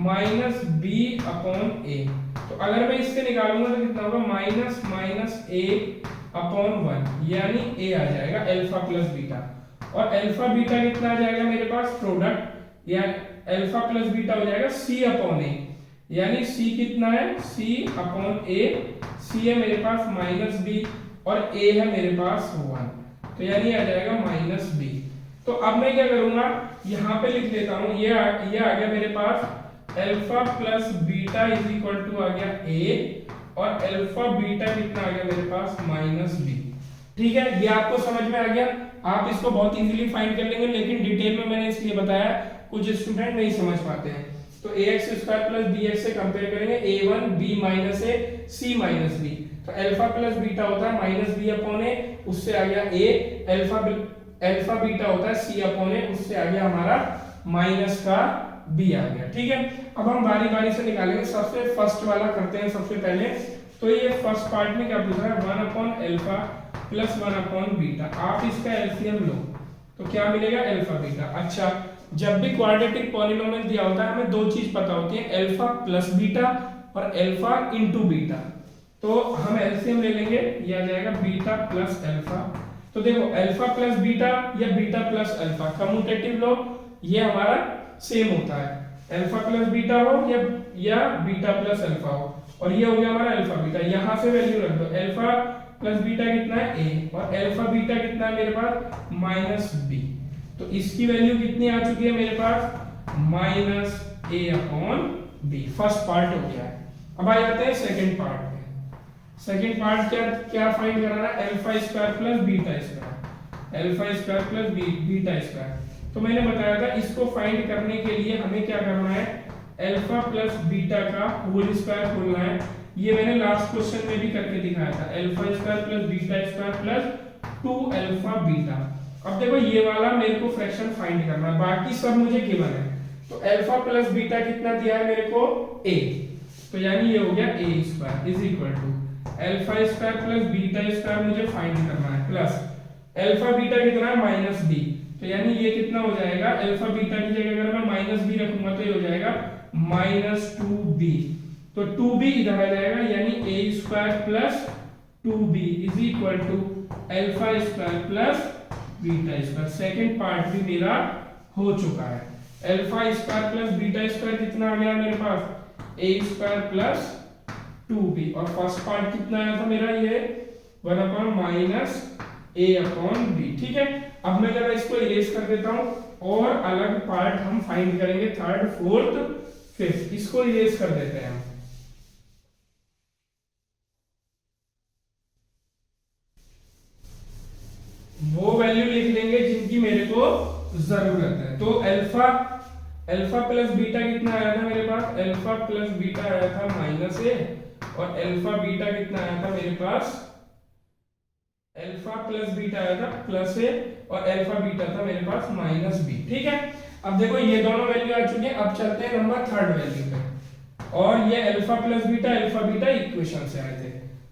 [SPEAKER 1] माइनस b अपॉन a। तो अगर मैं इससे निकालूंगा तो कितना होगा माइनस माइनस a अपॉन 1, यानी a आ जाएगा अल्फा प्लस बीटा। और अल्फा बीटा कितना आ जाएगा मेरे पास प्रोडक्ट, या अल्फा प्लस बीटा हो जाएगा c अपॉन a, यानी c कितना है c अपॉन a। c है मेरे पास माइनस b और a है मेरे पास 1, तो यानी आ जाएगा माइनस b। तो अब मैं क्या करूंगा, यहाँ पे लिख देता हूँ, ये आ गया मेरे पास alpha plus beta is equal to आ गया a और अल्फा बीटा कितना आ गया मेरे पास माइनस b। ठीक है, ये आपको समझ में आ गया। आप इसको बहुत इजीली फाइंड कर लेंगे, लेकिन डिटेल में मैंने इसलिए बताया कुछ स्टूडेंट नहीं समझ पाते हैं। तो ax स्क्वायर प्लस bx से कंपेयर करेंगे a1 b minus a c minus b। तो अल्फा प्लस बीटा होता है माइनस b अपॉन a, उससे आ गया a। अल्फा बीटा होता है c अपॉन a, उससे आ गया हमारा माइनस का b आ गया। ठीक है, अब हम बारी बारी से निकालेंगे। सबसे फर्स्ट वाला करते हैं सबसे पहले। तो ये फर्स्ट पार्ट में क्या पूछा है 1 upon alpha plus 1 upon beta. आप इसका एलसीएम लो तो क्या मिलेगा अल्फा बीटा। अच्छा, जब भी क्वाड्रेटिक पॉलिनोमियल दिया होता है हमें दो चीज पता होती है, अल्फा प्लस बीटा और अल्फा इनटू बीटा। तो हम एलसीएम ले लेंगे, ये आ जाएगा बीटा प्लस अल्फा। तो देखो अल्फा प्लस बीटा या बीटा प्लस अल्फा, कम्यूटेटिव लो, ये हमारा सेम होता है, अल्फा प्लस बीटा हो या बीटा प्लस अल्फा हो। और ये हो गया हमारा अल्फा बीटा। यहां से वैल्यू रख दो, अल्फा प्लस बीटा कितना है a और अल्फा बीटा कितना है मेरे पास माइनस b। तो इसकी वैल्यू कितनी आ चुकी है मेरे पास minus a upon b। First part हो गया है। अब आ जाते हैं सेकंड पार्ट में। सेकंड पार्ट क्या फाइंड कराना है, alpha square plus beta square, alpha square plus beta square. तो मैंने बताया था इसको फाइंड करने के लिए हमें क्या करना है, अल्फा प्लस बीटा का होल स्क्वायर खोलना है। ये मैंने लास्ट क्वेश्चन में भी करके दिखाया था, alpha square plus beta square plus 2 alpha beta. अब देखो ये वाला मेरे को फ्रैक्शन फाइंड करना है, बाकी सब मुझे गिवन है। तो अल्फा प्लस बीटा कितना दिया है मेरे को a, तो यानी ये हो गया a square is equal to alpha square plus beta square मुझे फाइंड करना है, प्लस अल्फा बीटा कितना है माइनस बी, तो यानी ये कितना हो जाएगा, अल्फा बीटा की जगह अगर मैं माइनस बी रखूंगा तो ये हो जाएगा माइनस 2b, तो 2b इधर आ जाएगा, यानी a square plus 2b is equal to alpha square plus beta square. Second part भी मेरा हो चुका है। Alpha square plus beta square कितना आ गया मेरे पास, ए स्क्वायर प्लस 2b, और फर्स्ट पार्ट कितना आया था मेरा, ये 1 अपॉन माइनस ए अपॉन बी। ठीक है, अब मैं जरा इसको इरेज कर देता हूं और अलग पार्ट हम फाइंड करेंगे, थर्ड फोर्थ फिफ्थ, इसको इरेज कर देते हैं हम। वो वैल्यू लिख लेंगे जिनकी मेरे को जरूरत है। तो अल्फा प्लस बीटा कितना आया था मेरे पास, अल्फा प्लस बीटा आया था माइनस ए, और अल्फा बीटा कितना आया था मेरे पास, अल्फा प्लस बीटा आया था प्लस ए, और अल्फा बीटा था मेरे पास माइनस बी। ठीक है, अब देखो ये दोनों वैल्यू आ चुके हैं। अब चलते हैं नंबर थर्ड वैल्यू पे, और ये अल्फा प्लस बीटा इक्वेशन से आए थे,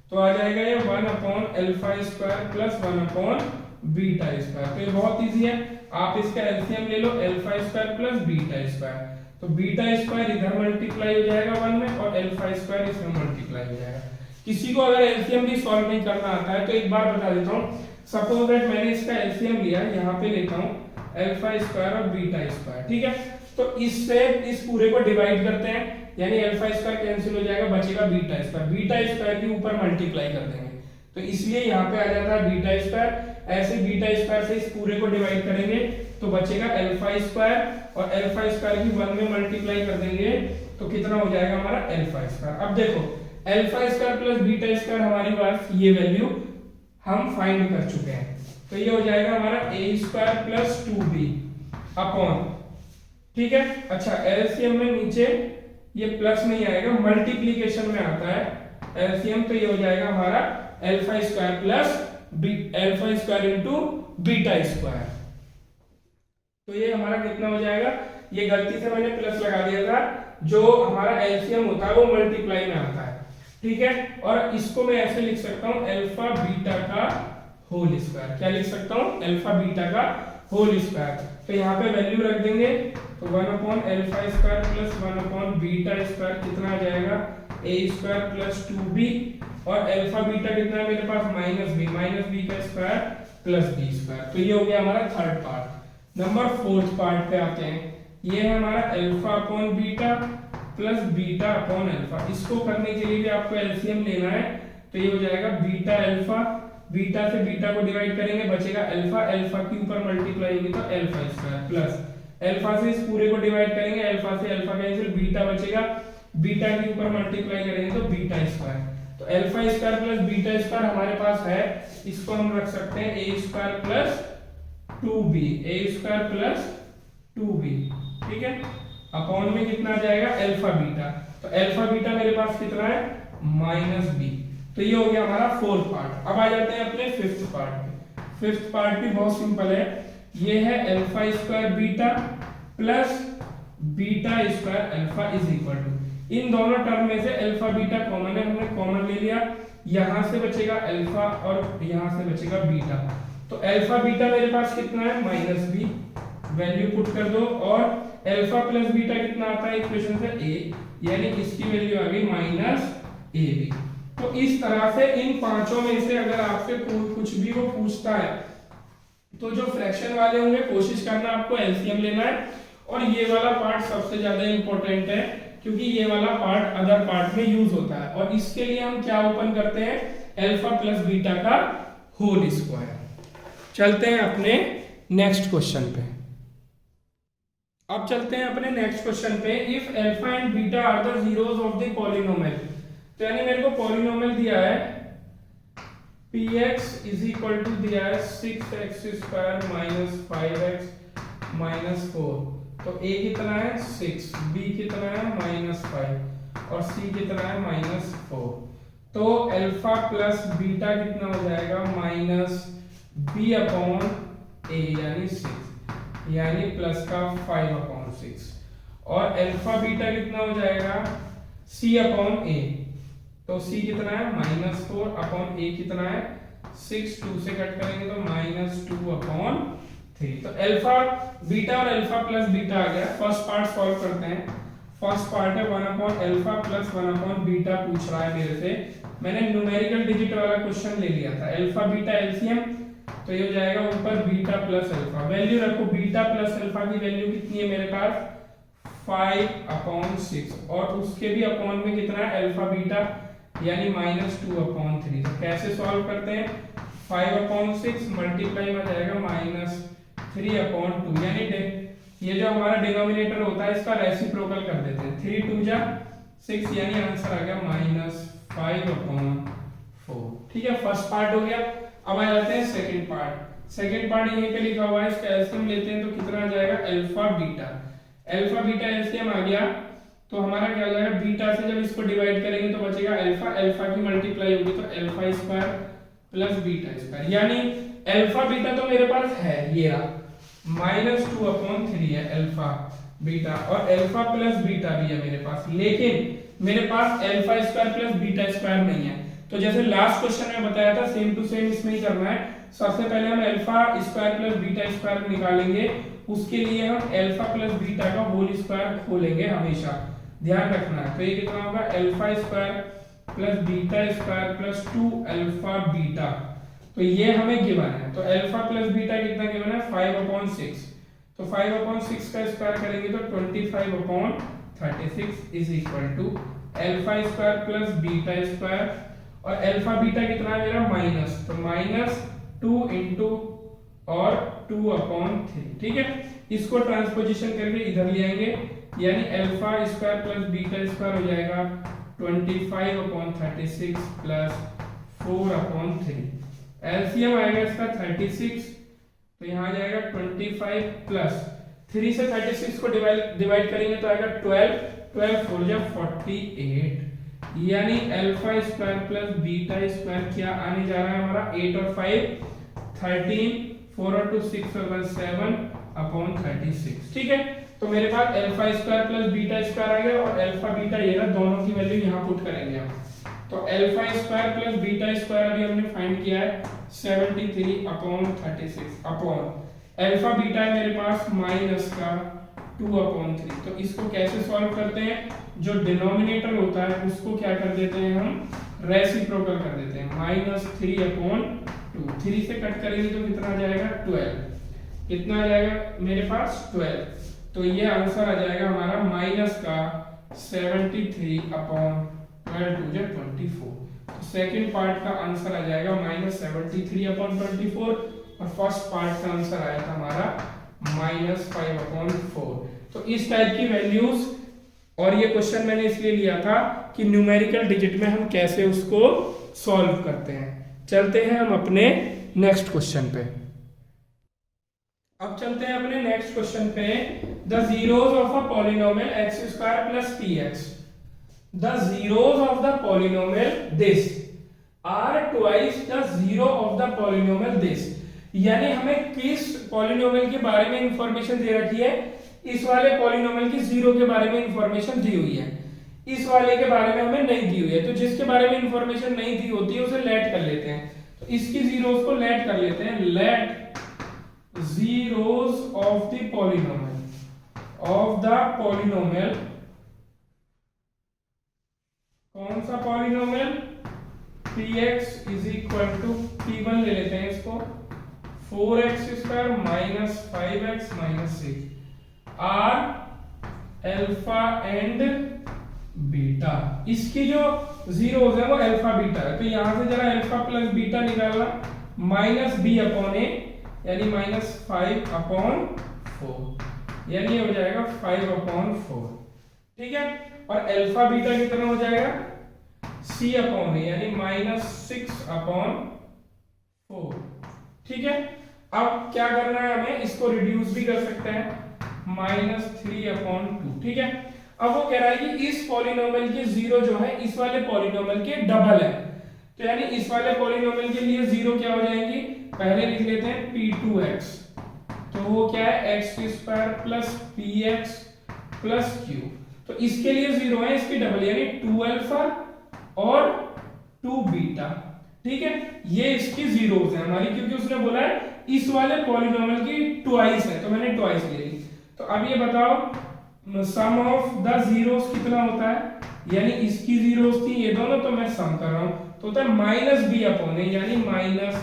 [SPEAKER 1] तो आ जाएगा ये 1 upon alpha square plus 1 upon beta square. तो ये बहुत इजी है, आप इसका एलसीएम ले लो, alpha square plus beta square, तो बीटा स्क्वायर इधर मल्टीप्लाई हो जाएगा 1 में, और अल्फा स्क्वायर इसमें मल्टीप्लाई हो जाएगा। किसी को अगर एलसीएम भी सॉल्व नहीं करना आता है तो एक बार बता देता हूँ, सपोज दैट मैंने इसका एलसीएम लिया, यहाँ पे लेता हूँ अल्फा स्क्वायर और बीटा स्क्वायर। ठीक है, तो इससे इस पूरे को डिवाइड करते हैं, यानी अल्फा स्क्वायर कैंसिल हो जाएगा, बचेगा बीटा स्क्वायर के ऊपर मल्टीप्लाई कर देंगे, तो इसलिए यहाँ पे आ जाता है बीटा स्क्वायर। ऐसे बीटा स्क्वायर से इस पूरे को डिवाइड करेंगे तो बचेगा अल्फा स्क्वायर, और अल्फा स्क्वायर की 1 में मल्टीप्लाई कर देंगे तो कितना हो जाएगा हमारा अल्फा स्क्वायर। अब देखो alpha square plus beta square हमारी पास ये वैल्यू हम फाइंड कर चुके हैं, तो ये हो जाएगा हमारा ए स्क्वायर प्लस 2b अपॉन, ठीक है। अच्छा, एलसीएम में नीचे ये प्लस नहीं आएगा, मल्टीप्लीकेशन में आता है एलसीएम, तो ये हो जाएगा हमारा alpha square plus alpha square into beta square. तो ये हमारा कितना हो जाएगा, ये गलती से मैंने प्लस लगा दिया था, जो हमारा एलसीएम होता है वो मल्टीप्लाई में आता है, ठीक है। और इसको मैं ऐसे लिख सकता हूं अल्फा बीटा का होल स्क्वायर। क्या लिख सकता हूं, अल्फा बीटा का होल स्क्वायर। तो यहाँ पे वैल्यू रख देंगे, तो 1 upon alpha square plus 1 upon beta square कितना आ जाएगा, ए स्क्वायर प्लस 2b, और अल्फा बीटा कितना है मेरे पास माइनस बी का स्क्वायर प्लस बी स्क्वायर। तो ये हो गया हमारा third part. Number fourth part पे आते हैं, ये है हमारा alpha upon beta plus beta upon alpha. इसको करने के लिए भी आपको एलसीएम लेना है, तो ये हो जाएगा बीटा अल्फा, बीटा से बीटा को डिवाइड करेंगे बचेगा अल्फा, अल्फा के ऊपर मल्टीप्लाई होगी तो अल्फा स्क्वायर, प्लस अल्फा से इस पूरे को डिवाइड करेंगे, अल्फा से अल्फा कैंसिल, बीटा बचेगा, बीटा के ऊपर मल्टीप्लाई करेंगे तो बीटा स्क्वायर। तो alpha square plus beta square हमारे पास है, इसको हम रख सकते हैं ए स्क्वायर प्लस 2b, ए स्क्वायर प्लस 2b, ठीक है। अपॉन में कितना आ जाएगा अल्फा बीटा, तो अल्फा बीटा मेरे पास कितना है माइनस बी। तो ये हो गया हमारा फोर्थ पार्ट। अब आ जाते हैं अपने फिफ्थ पार्ट पे। फिफ्थ पार्ट भी बहुत सिंपल है, ये है alpha square beta plus beta square alpha is equal to, इन दोनों टर्म में से अल्फा बीटा कॉमन है, हमने कॉमन ले लिया, यहां से बचेगा अल्फा और यहां से बचेगा बीटा। तो अल्फा बीटा मेरे पास कितना है माइनस बी, वैल्यू पुट कर दो, और अल्फा प्लस बीटा कितना आता है इक्वेशन से ए, यानी इसकी वैल्यू आ गई माइनस ए बी। तो इस तरह से इन पांचों में से अगर आपसे कुछ भी वो पूछता है तो जो फ्रैक्शन वाले होंगे कोशिश करना आपको एलसीएम लेना है, और ये वाला पार्ट सबसे ज्यादा इंपॉर्टेंट है क्योंकि ये वाला पार्ट अदर पार्ट में यूज होता है। और इसके लिए हम क्या ओपन करते हैं, अल्फा प्लस बीटा का होल स्क्वायर। चलते हैं अपने नेक्स्ट क्वेश्चन पे। अब चलते हैं अपने नेक्स्ट क्वेश्चन पे, if alpha and beta are the zeros of the polynomial. तो यानी मेरे को पॉलिनोमियल दिया है px इज इक्वल टू दिया है 6x square minus 5x minus 4। तो a कितना है 6, b कितना है माइनस 5 और c कितना है माइनस 4। तो अल्फा प्लस बीटा कितना हो जाएगा माइनस b अपॉन a यानी 6, यानी प्लस का 5 अपॉन 6, और अल्फा बीटा कितना हो जाएगा c अपॉन a, तो c कितना है -4 अपॉन a कितना है 6, 2 से कट करेंगे तो -2 अपॉन 3। तो अल्फा बीटा और अल्फा प्लस बीटा आ गया। फर्स्ट पार्ट सॉल्व करते हैं। फर्स्ट पार्ट है 1 upon alpha plus 1 upon beta पूछ रहा है मेरे से। मैंने न्यूमेरिकल डिजिट वाला क्वेश्चन ले लिया था। अल्फा बीटा एलसीएम, तो ये हो जाएगा ऊपर बीटा प्लस अल्फा। वैल्यू रखो, बीटा प्लस अल्फा की वैल्यू कितनी है मेरे पास 5 अपॉन 6 और उसके भी अपॉन में कितना है अल्फा बीटा यानी -2 अपॉन 3। तो कैसे सॉल्व करते हैं 5 अपॉन 6 मल्टीप्लाई में जाएगा -3 अपॉन 2 यानी ये जो हमारा डिनोमिनेटर होता है इसका रेसिप्रोकल कर देते हैं। 3 2 जा 6 यानी आंसर आ गया -5 अपॉन 4। ठीक है, फर्स्ट पार्ट हो गया। अब आ जाते हैं सेकंड पार्ट। सेकंड पार्ट यहीं पे लिखा हुआ है, इसका एलसीएम लेते हैं तो कितना आ जाएगा alpha beta. Alpha beta LCM आ गया तो हमारा क्या हो जाएगा बीटा से जब इसको डिवाइड करेंगे तो बचेगा अल्फा। अल्फा की मल्टीप्लाई होगी तो alpha square plus beta square यानी अल्फा बीटा तो मेरे पास है ये रहा -2 अपॉन 3 है अल्फा बीटा और अल्फा प्लस बीटा भी है मेरे पास, लेकिन मेरे पास alpha square plus beta square नहीं है। तो जैसे लास्ट क्वेश्चन में बताया था सेम टू सेम इसमें ही करना है। सबसे पहले हम alpha square plus beta square निकालेंगे, उसके लिए हम अल्फा प्लस बीटा का होल स्क्वायर खोलेंगे हमेशा, ध्यान रखना है। तो ये कितना होगा alpha square plus beta square plus 2 alpha beta, तो ये हमें गिवन है। तो अल्फा प्लस बीटा कितना गिवन है 5 अपॉन 6, तो 5 अपॉन 6 का स्क्वायर करेंगे तो 25 upon 36 is equal to alpha square plus beta square और अल्फा बीटा कितना है मेरा माइनस, तो -2 इंटू और 2 अपॉन 3। ठीक है, इसको ट्रांसपोजिशन करके इधर ले आएंगे यानी alpha square plus beta square हो जाएगा 25 अपॉन 36 प्लस 4 अपॉन 3। एलसीएम आएगा इसका 36, तो यहाँ आ जाएगा 25 प्लस 3 से 36 को डिवाइड करेंगे तो आएगा 12, 12 4 जा 48 यानी alpha square plus beta square क्या आने जा रहा है हमारा 8 और 5 13, 4 और 2 6 और 7 अपॉन 36। ठीक है, तो मेरे पास alpha square plus beta square आ गया और अल्फा बीटा ये रहा, दोनों की वैल्यू यहाँ पुट करेंगे हम। तो alpha square plus beta square अभी हमने फाइंड किया है 73 अपॉन 36 अपॉन अल्फा बीटा है मेरे पास माइनस का 2 अपॉन 3। तो इसको कैसे सॉल्व करते हैं, जो डिनोमिनेटर होता है उसको क्या कर देते हैं हम रेसिप्रोकल कर देते हैं -3 अपॉन 2। 3 से कट करेंगे तो कितना आ जाएगा 12, कितना आ जाएगा मेरे पास 12, तो ये आंसर आ जाएगा हमारा माइनस का 73 अपॉन 12 2 जा 24। तो सेकंड पार्ट का आंसर आ जाएगा -73 अपॉन 24 और फर्स्ट पार्ट का आंसर आया था हमारा -5 अपॉन 4। तो इस टाइप की वैल्यूज, और ये क्वेश्चन मैंने इसलिए लिया था कि न्यूमेरिकल डिजिट में हम कैसे उसको सॉल्व करते हैं। चलते हैं हम अपने नेक्स्ट क्वेश्चन पे। अब चलते हैं अपने नेक्स्ट क्वेश्चन पे। The zeros of a polynomial x square plus px, the zeros of the polynomial this are twice the zero of the polynomial this। यानी हमें किस पॉलिनोमियल के बारे में इंफॉर्मेशन दे रखी है, इस वाले पॉलिनोमियल की जीरो के बारे में इंफॉर्मेशन दी हुई है, इस वाले के बारे में हमें नहीं दी हुई है। तो जिसके बारे में इंफॉर्मेशन नहीं दी होती है उसे लेट कर लेते हैं, तो इसकी जीरोस को लेट कर लेते हैं। Let zeros of the polynomial, कौन सा polynomial px is equal to p1 ले लेते हैं इसको 4x square minus 5x minus 6 are alpha and beta. इसकी जो जीरोस है वो अल्फा बीटा है, तो यहां से जरा अल्फा प्लस बीटा निकालना -b अपॉन a यानी -5 अपॉन 4 यानी हो जाएगा 5 अपॉन 4। ठीक है, और अल्फा बीटा कितना हो जाएगा c अपॉन a यानी -6 अपॉन 4। ठीक है, अब क्या करना है हमें, इसको रिड्यूस भी कर सकते हैं -3 अपॉन 2। ठीक है, अब वो कह रहा है कि इस पॉलिनोमियल के जीरो जो है इस वाले पॉलिनोमियल के डबल है, तो यानी इस वाले पॉलिनोमियल के लिए जीरो क्या हो जाएंगी, पहले लिख लेते हैं p2x, तो वो क्या है x² plus px plus q। तो इसके लिए 0 है, इसकी डबल यानी 2 अल्फा और 2 बीटा। ठीक है, ये इसकी जीरोस है हमारी, क्योंकि उसने बोला है इस वाले पॉलिनोमियल की ट्वाइस है, तो मैंने ट्वाइस ले ली। तो अब ये बताओ सम ऑफ द जीरोस कितना होता है, यानी इसकी जीरोस थी ये दोनों, तो मैं सम कर रहा हूं, तो होता है माइनस बी अपॉन ए, यानी माइनस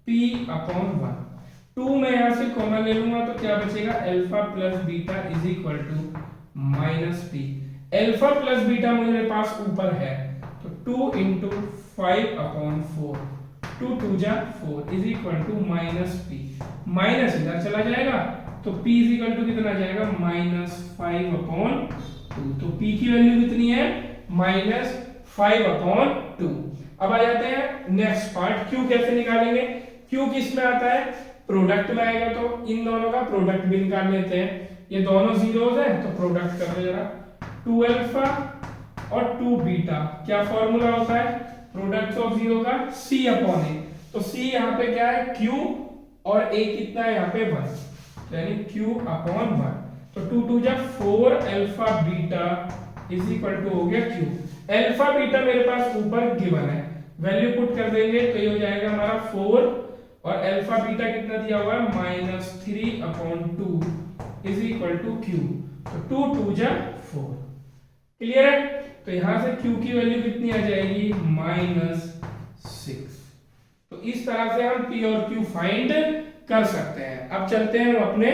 [SPEAKER 1] पी अपॉन 1। 2 मैं यहां से कॉमन ले लूंगा, तो क्या बचेगा, alpha plus beta is equal to minus p. Alpha plus beta मेरे पास ऊपर है, तो 2 इंटू 5 अपॉन 4, 2 2 जा 4 is equal to minus p. Minus इधर चला जाएगा, तो p इज इक्वल टू कितना जाएगा, माइनस 5 अपॉन 2। तो p की वैल्यू कितनी है, माइनस 5 अपॉन 2। अब आ जाते हैं नेक्स्ट पार्ट, q कैसे निकालेंगे। q किस में आता है, प्रोडक्ट में आएगा, तो इन दोनों का प्रोडक्ट भी निकाल लेते हैं। ये दोनों जीरोस है, तो प्रोडक्ट कर ले जरा, 2 अल्फा और 2 बीटा। क्या फॉर्मूला होता है प्रोडक्ट ऑफ जीरो का, c अपॉन ए। तो c यहाँ पे क्या है, q, और a कितना है यहाँ पे 1, यानी q अपॉन 1। तो 2 2 जा 4 alpha beta is equal to हो गया q। अल्फा बीटा मेरे पास ऊपर गिवन है, वैल्यू पुट कर देंगे, तो ये हो जाएगा हमारा 4, और अल्फा बीटा कितना दिया हुआ है, minus 3 upon 2 is equal to q। तो 2 2 जा 4। क्लियर है, तो यहां से q की वैल्यू कितनी आ जाएगी, माइनस 6। तो इस तरह से हम p और q फाइंड कर सकते हैं। अब चलते हैं हम अपने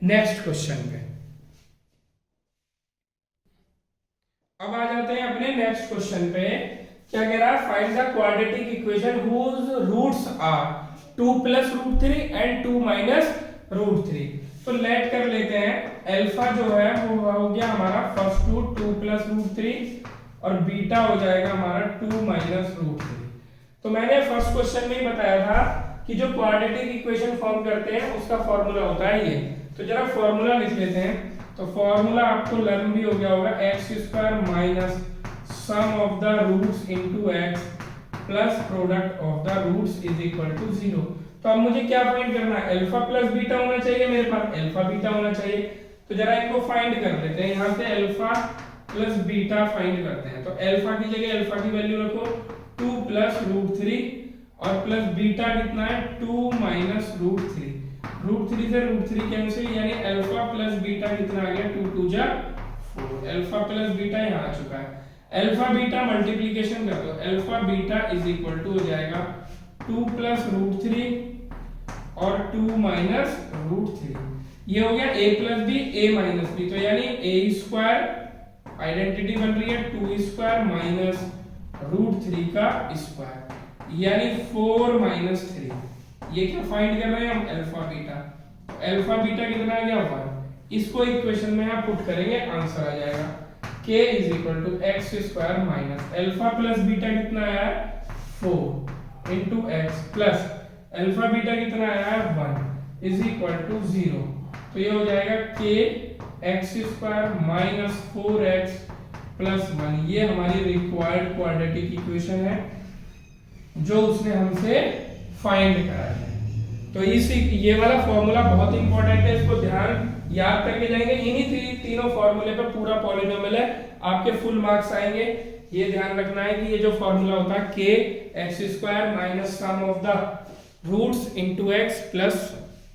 [SPEAKER 1] नेक्स्ट क्वेश्चन पे। अब आ जाते हैं अपने नेक्स्ट क्वेश्चन पे। क्या कह रहा है, find the quadratic equation whose roots are 2 plus root 3 and 2 minus root 3। तो लेट कर लेते हैं, अल्फा जो है वो हो गया हमारा फर्स्ट रूट 2 प्लस रूट 3, और बीटा हो जाएगा हमारा 2 माइनस रूट 3। तो मैंने फर्स्ट क्वेश्चन में ही बताया था कि जो क्वाड्रेटिक इक्वेशन फॉर्म करते हैं उसका फॉर्मूला होता है ये। तो जरा फॉर्मूला लिख लेते हैं। तो फॉर्मूला आपको लर्न भी हो गया होगा, x square minus sum of the roots into x plus product of the roots is equal to 0। तो अब मुझे क्या फाइंड करना है, अल्फा प्लस बीटा होना चाहिए, मेरे पास अल्फा बीटा होना चाहिए। तो जरा इनको फाइंड कर लेते हैं, यहाँ से अल्फा प्लस बीटा फाइंड करते हैं। तो अल्फा की जगह अल्फा की वैल्यू रखो 2 प्लस रूट 3, और प्लस बीटा कितना है 2 माइनस रूट 3। रूट 3 से रूट 3 कैंसिल, यानी अल्फा प्लस बीटा कितना आ गया, 2 2 जा 4। अल्फा प्लस बीटा यहाँ आ चुका है। अल्फा बीटा मल्टीप्लिकेशन कर दो, alpha beta is equal to हो जाएगा 2 प्लस रूट 3 और 2 माइनस रूट 3। ये हो गया a plus b, a minus b, तो यानी a स्क्वायर, आइडेंटिटी बन रही है 2 स्क्वायर माइनस रूट 3 का स्क्वायर, यानी 4 माइनस 3। ये क्या फाइंड कर रहे हैं हम, अल्फा बीटा। तो अल्फा बीटा कितना आ गया 1। इसको इक्वेशन में आप पुट करेंगे, आंसर आ जाएगा k is equal to x square minus alpha plus beta कितना आया है 4 into x plus alpha beta कितना आया है 1 इज इक्वल टू 0। तो ये हो जाएगा k x square minus 4x plus 1। ये हमारी रिक्वायर्ड क्वाड्रेटिक इक्वेशन है जो उसने हमसे फाइंड करा है। तो इस ये वाला फॉर्मूला बहुत इंपॉर्टेंट है, इसको ध्यान याद करके जाएंगे। इन्हीं तीनों फॉर्मूले पे पूरा पॉलिनोमियल है, आपके फुल मार्क्स आएंगे। ये ध्यान रखना है कि ये जो फॉर्मूला होता है k x square minus sum of the roots into x plus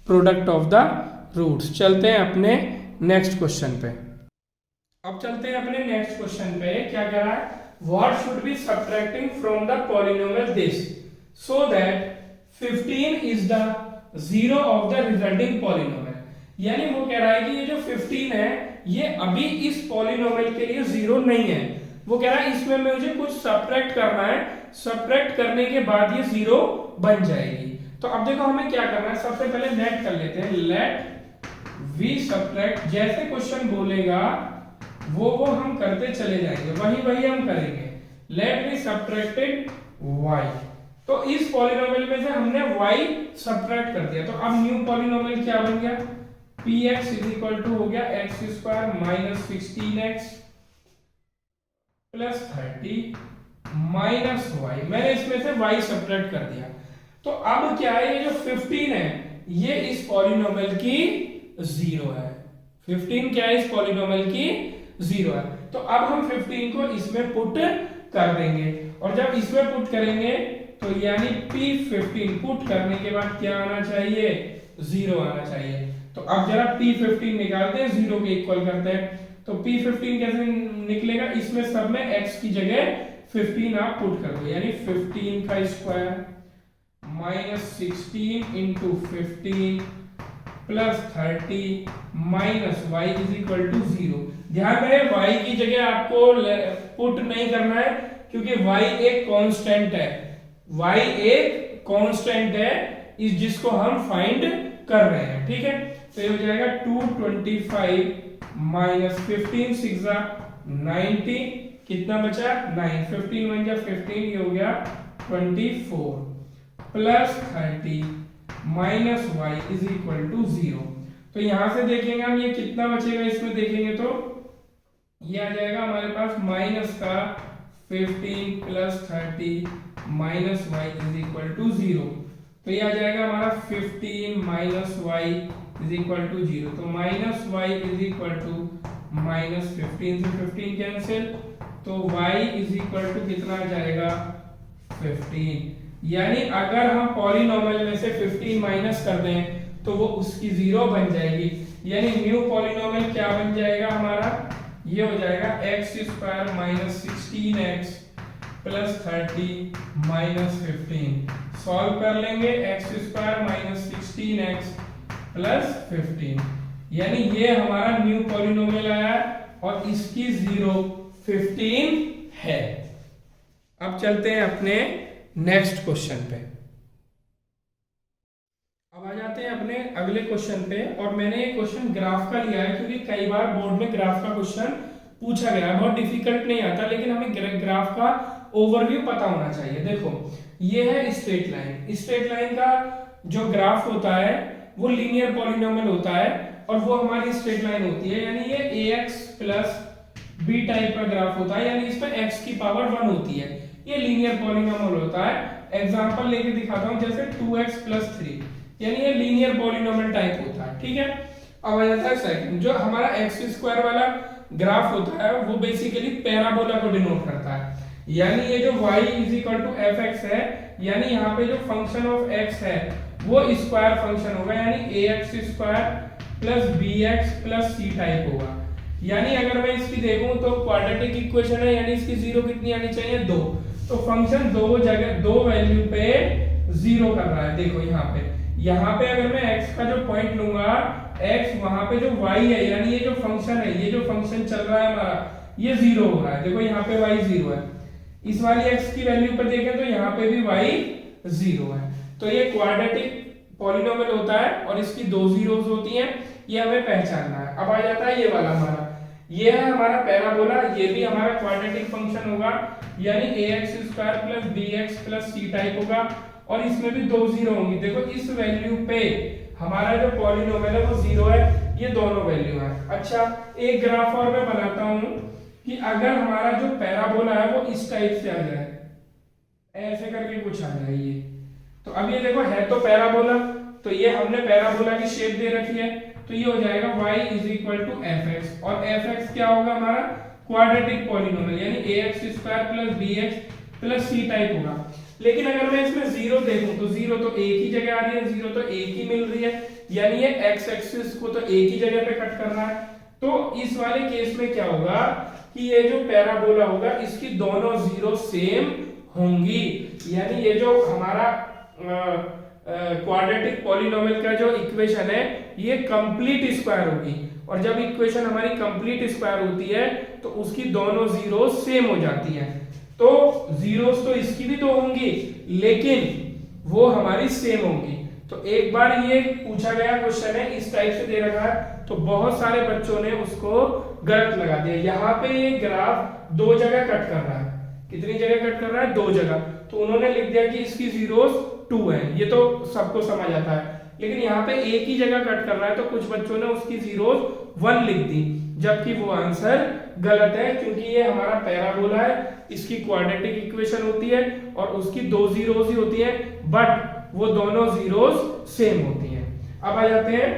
[SPEAKER 1] product of the roots. चलते हैं अपने नेक्स्ट क्वेश्चन पे। अब चलते हैं अपने नेक्स्ट क्वेश्चन पे। क्या कह रहा है, what should be subtracting from the polynomial this so that 15 is the zero of the resulting polynomial. यानी वो कह रहा है कि ये जो 15 है ये अभी इस पॉलिनोमियल के लिए जीरो नहीं है। वो कह रहा है इसमें मुझे कुछ सब्ट्रैक्ट करना है, सब्ट्रैक्ट करने के बाद ये जीरो बन जाएगी। तो अब देखो हमें क्या करना है, सबसे पहले लेट कर लेते हैं, लेट वी सब्ट्रैक्ट। जैसे क्वेश्चन बोलेगा वो हम करते चले जाएंगे, वही हम करेंगे। Let we subtracted y। तो इस पॉलिनोमियल में से हमने y सब्ट्रैक्ट कर दिया। तो अब न्यू पॉलिनोमियल क्या बन गया, px इज इक्वल टू हो गया x square minus 16x plus 30 minus y। मैंने इसमें से y सब्ट्रैक्ट कर दिया। तो अब क्या है, ये जो 15 है ये इस पॉलिनोमियल की जीरो है। 15 क्या है इस पॉलिनोमियल की 0 है। तो अब हम 15 को इसमें पुट कर देंगे, और जब इसमें पुट करेंगे तो यानी P15 पुट करने के बाद क्या आना चाहिए, 0 आना चाहिए। तो अब जरा P15 निकालते हैं, 0 के इक्वल करते हैं। तो P15 कैसे निकलेगा, इसमें सब में x की जगह 15 आप पुट कर दो, यानी 15 का square minus 16 into 15 plus 30 minus y is equal to 0। ध्यान रहे y की जगह आपको पुट नहीं करना है, क्योंकि y एक कांस्टेंट है, y एक कांस्टेंट है इस जिसको हम फाइंड कर रहे हैं, ठीक है। तो ये हो जाएगा 225 माइनस 15 6 90, कितना बचा 9, 15 1 15, ये हो गया 24 plus 30 minus y is equal to 0। तो यहां से देखेंगे हम ये कितना बचेगा, इसमें देखेंगे तो ये आ जाएगा हमारे पास माइनस का 15 plus 30 minus y is equal to 0। तो ये आ जाएगा हमारा 15 minus y is equal to 0। तो minus y is equal to minus 15 से 15 कैंसिल, तो y इज इक्वल टू कितना आ जाएगा 15। यानी अगर हम पॉलिनोमियल में से 15 माइनस कर दें तो वो उसकी 0 बन जाएगी, यानी न्यू पॉलिनोमियल क्या बन जाएगा हमारा, ये हो जाएगा x square minus 16x plus 30 minus 15। Solve कर लेंगे, x square minus 16x plus 15, यानी ये हमारा न्यू पॉलिनोमियल आया और इसकी 0 15 है। अब चलते हैं अपने नेक्स्ट क्वेश्चन पे। अब आ जाते हैं अपने अगले क्वेश्चन पे, और मैंने ये क्वेश्चन ग्राफ का लिया है क्योंकि कई बार बोर्ड में ग्राफ का क्वेश्चन पूछा गया है, बहुत डिफिकल्ट नहीं आता, लेकिन हमें ग्राफ का ओवरव्यू पता होना चाहिए। देखो ये है स्ट्रेट लाइन, स्ट्रेट लाइन का जो ग्राफ होता है वो लीनियर पॉलिनोमियल होता है, और वो हमारी स्ट्रेट लाइन होती है, यानी ये ax प्लस b टाइप का ग्राफ होता है, यानी इसमें x की पावर 1 होती है, ये लीनियर पॉलिनोमियल होता है। एग्जांपल लेके दिखाता हूं, जैसे 2x प्लस 3, यानी ये लीनियर पॉलिनोमियल टाइप होता है, ठीक है। अब आ जाता है सेकंड, जो हमारा x स्क्वायर वाला ग्राफ होता है वो बेसिकली पैराबोला को डिनोट करता है, यानी ये जो y is equal to fx है, यानी यहाँ पे जो फंक्शन ऑफ x है वो स्क्वायर फंक्शन होगा, यानी ax square plus bx plus c type होगा। यानी अगर मैं इसकी देखूं तो क्वाड्रेटिक इक्वेशन है, यानी इसकी 0 कितनी आनी चाहिए 2, तो फंक्शन दो जगह दो वैल्यू पे 0 कर रहा है। देखो यहाँ पे अगर मैं x का जो पॉइंट लूंगा, x वहां पे जो y है, यानी ये जो फंक्शन है, ये जो फंक्शन चल रहा है हमारा, ये 0 हो रहा है। देखो यहाँ पे y 0 है, इस वाली x की वैल्यू पर देखें तो यहाँ पे भी y 0 है। तो ये क्वाड्रेटिक पॉलिनोमियल होता है और इसकी 2 जीरोस होती हैं, ये हमें पहचानना है। अब आ जाता है ये वाला हमारा, ये है हमारा पैराबोला, ये भी हमारा क्वाड्रेटिक फंक्शन होगा, यानी ax square plus bx plus c type होगा, और इसमें भी 2 जीरो होंगी। देखो इस वैल्यू पे हमारा जो पॉलिनोमियल है वो 0 है, ये दोनों वैल्यू है। अच्छा एक ग्राफ और मैं बनाता हूं कि अगर हमारा जो पैराबोला है वो इस टाइप से आ जाए, ऐसे करके कुछ आ जाए ये, तो अब ये देखो है तो पैराबोला, तो ये हमने पैराबोला की शेप दे रखी है, तो ये हो जाएगा y is equal to fx, और fx क्या होगा हमारा क्वाड्रेटिक पॉलिनोमियल, यानी ax square plus bx plus c type होगा। लेकिन अगर मैं इसमें 0 देखूं तो 0 तो एक ही जगह आ रही है, 0 तो एक ही मिल रही है, यानी ये x एक्सिस को तो एक ही जगह पे कट करना है। तो इस वाले केस में क्या होगा कि ये जो पैराबोला होगा इसकी दोनों 0 सेम होंगी, यानी ये जो हमारा क्वाड्रेटिक पॉलिनोमियल का जो इक्वेशन है ये कंप्लीट स्क्वायर होगी, और जब इक्वेशन हमारी कंप्लीट स्क्वायर होती है तो उसकी दोनों जीरोस सेम हो जाती हैं। तो जीरोस तो इसकी भी 2 होंगी, लेकिन वो हमारी सेम होंगी। तो एक बार ये पूछा गया क्वेश्चन है, इस टाइप से दे रखा है, तो बहुत सारे बच्चों ने उसको गलत लगा दिया। यहाँ पे ये ग्राफ 2 जगह कट कर रहा है, कितनी जगह कट कर रहा है 2 जगह, तो उन्होंने लिख दिया कि इसकी जीरोस 2 है, ये तो सबको समझ आता है। लेकिन यहाँ पे एक ही जगह कट कर रहा है, तो कुछ बच्चों ने उसकी जीरोस 1 लिख दी, जबकि वो आंसर गलत है, क्योंकि ये हमारा पैराबोला है, इसकी क्वाड्रेटिक इक्वेशन होती है और उसकी 2 जीरोस ही होती है, बट वो दोनों जीरोस सेम होती हैं। अब आ जाते हैं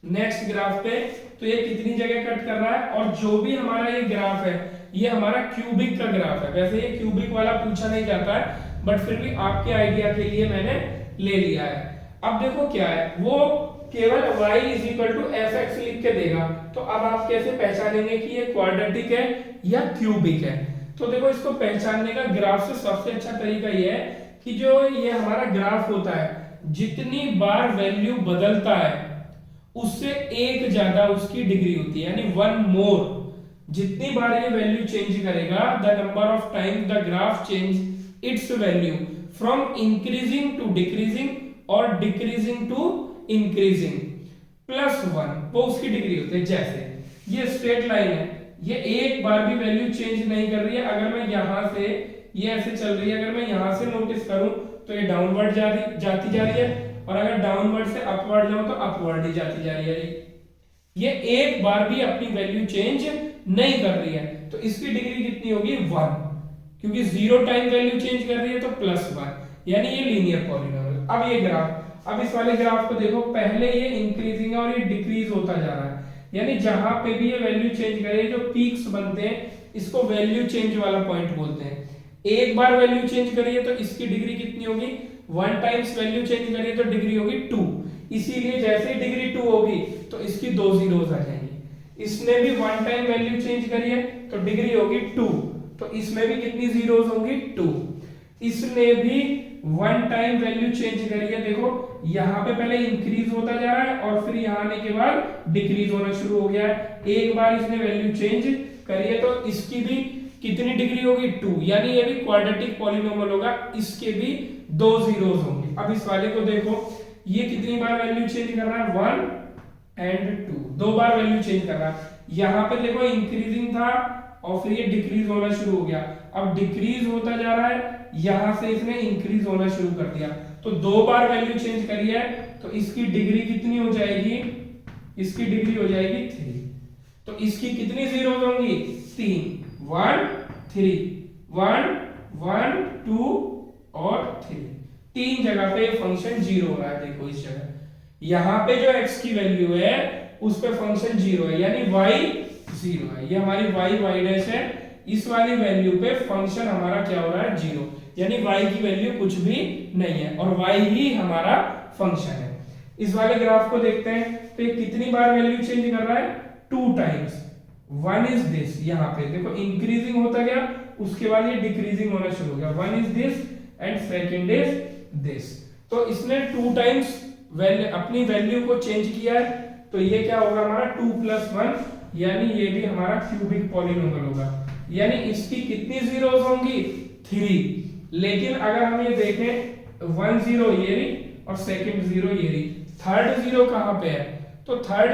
[SPEAKER 1] नेक्स्ट ग्राफ पे, तो ये कितनी जगह कट कर रहा है, और जो भी हमारा ये ग्राफ है ये हमारा क्यूबिक का ग्राफ है। वैसे ये क्यूबिक वाला पूछा नहीं जाता है, बट फिर भी आपके आइडिया के लिए मैंने ले लिया है। अब देखो क्या है, वो केवल y is equal to fx लिख के देगा, तो अब आप कैसे पहचानेंगे कि ये क्वाड्रेटिक है या क्यूबिक है? तो देखो इसको पहचानने का ग्राफ से सबसे अच्छा तरीका ये है कि जो ये हमारा ग्राफ होता है, जितनी बार वैल्यू बदलता है उससे एक ज्यादा उसकी डिग्री होती है, यानी वन मोर। जितनी बार ये वैल्यू चेंज करेगा, the number of time the graph change its value from increasing to decreasing और decreasing to increasing plus one, वो उसकी डिग्री होती है। जैसे ये स्ट्रेट लाइन है, ये एक बार भी वैल्यू चेंज नहीं कर रही है। अगर मैं यहां से, ये ऐसे चल रही है, अगर मैं यहां से नोटिस करूं तो ये डाउनवर्ड जाती जा रही है, और अगर डाउनवर्ड से अपवर्ड जाऊं तो अपवर्ड ही जाती जा रही है। ये एक बार भी अपनी वैल्यू चेंज नहीं कर रही है, तो इसकी डिग्री कितनी होगी? 1, क्योंकि 0 टाइम वैल्यू चेंज कर रही है तो प्लस 1, यानी ये लीनियर पॉलिनोमियल। अब ये ग्राफ, अब इस वाले ग्राफ को देखो, पहले ये इंक्रीजिंग है और ये डिक्रीज होता जा रहा है, यानी जहां पे भी ये वैल्यू चेंज करे, जो पीक्स बनते हैं इसको वैल्यू चेंज वाला पॉइंट बोलते हैं। एक बार वैल्यू चेंज करिए तो इसकी डिग्री कितनी होगी? 1 टाइम्स वैल्यू चेंज करिए तो डिग्री होगी 2। इसीलिए जैसे ही डिग्री 2 होगी तो इसकी 2 जीरोस आ जाएंगी। इसने भी 1 टाइम वैल्यू चेंज करी है तो डिग्री होगी 2, तो इसमें भी कितनी जीरोस होंगी? 2। इसने भी 1 टाइम वैल्यू चेंज करी है, देखो यहाँ पे पहले इंक्रीज होता जा रहा है और फिर यहाँ आने के बाद डिक्रीज होना शुरू हो गया है। एक बार इसने वैल्यू चेंज करी है तो इसकी भी कितनी डिग्री होगी? 2, यानी ये भी क्वाड्रेटिक पॉलिनोमियल होगा, इसके भी 2 जीरोस होंगे। अब इस वाले को देखो, ये कितनी बार वैल्यू चेंज कर रहा है? 1 एंड 2, 2 बार वैल्यू चेंज कर रहा है। यहाँ पे देखो इंक्रीजिंग था और फिर ये डिक्रीज होना शुरू हो गया, अब डिक्रीज होता जा रहा है, यहां से इसने इंक्रीज होना शुरू कर दिया, तो 2 बार वैल्यू चेंज करी है, तो इसकी डिग्री कितनी हो जाएगी? इसकी डिग्री हो जाएगी 3। तो इसकी कितनी जीरोस होंगी? 3, 1 3, 1 1 2 और 3, 3 जगह पे फंक्शन 0 हो रहा है। देखो इस जगह, यहां पे जो x की वैल्यू है उस पे फंक्शन 0 है, यानी y 0 है। ये हमारी y डैश है, इस वाली वैल्यू पे फंक्शन हमारा क्या हो रहा है? 0, यानी y की वैल्यू कुछ भी नहीं है और y ही हमारा फंक्शन है। इस वाले ग्राफ को देखते हैं, तो ये कितनी बार वैल्यू चेंज कर रहा है? 2 टाइम्स। 1 इज दिस, यहाँ पे देखो इंक्रीजिंग होता गया, उसके बाद ये डिक्रीजिंग होना शुरू हो गया। 1 is this and second is this. तो इसने 2 टाइम्स अपनी वैल्यू को चेंज किया है, तो ये क्या होगा हमारा? 2 + 1, यानी ये भी हमारा क्यूबिक पॉलिनोमियल होगा। यानी इसकी कितनी जीरोस होंगी? 3। लेकिन अगर हम ये देखें, 1 0 ये रही और सेकंड 0 ये रही, थर्ड 0 कहां पे है? तो थर्ड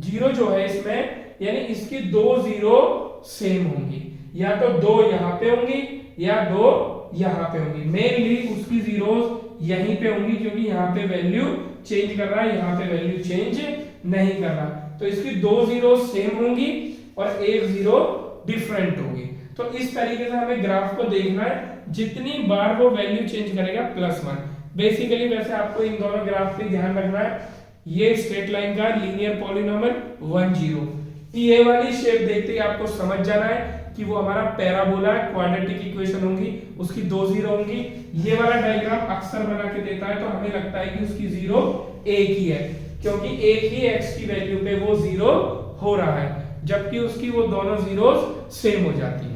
[SPEAKER 1] 0 जो है इसमें, यानी इसकी 2 0 सेम होंगी, या तो 2 यहाँ पे होंगी या 2 यहाँ पे होंगी। मेनली उसकी जीरोस यहीं पे होंगी, क्योंकि यहाँ पे वैल्यू चेंज कर रहा है, यहाँ पे वैल्यू चेंज नहीं कर रहा, तो इसकी 2 जीरोस सेम होंगी और 1 0 डिफरेंट होगी। तो इस तरीके से हमें ग्राफ को देखना है, जितनी बार वो वैल्यू चेंज करेगा +1। बेसिकली वैसे आपको इन दोनों ग्राफ पे ध्यान रखना है, ये स्ट्रेट लाइन का लीनियर पॉलिनोमियल 1 0, ये वाली शेप देखते ही आपको समझ जाना है कि वो हमारा पैराबोला है, क्वाड्रेटिक इक्वेशन होंगी, उसकी 2 0 होंगी। ये वाला डायग्राम अक्सर बना के देता है तो हमें लगता है कि उसकी 0 एक ही है, क्योंकि एक ही x की वैल्यू पे वो 0 हो रहा है, जबकि उसकी वो दोनों जीरोस सेम हो जाती है।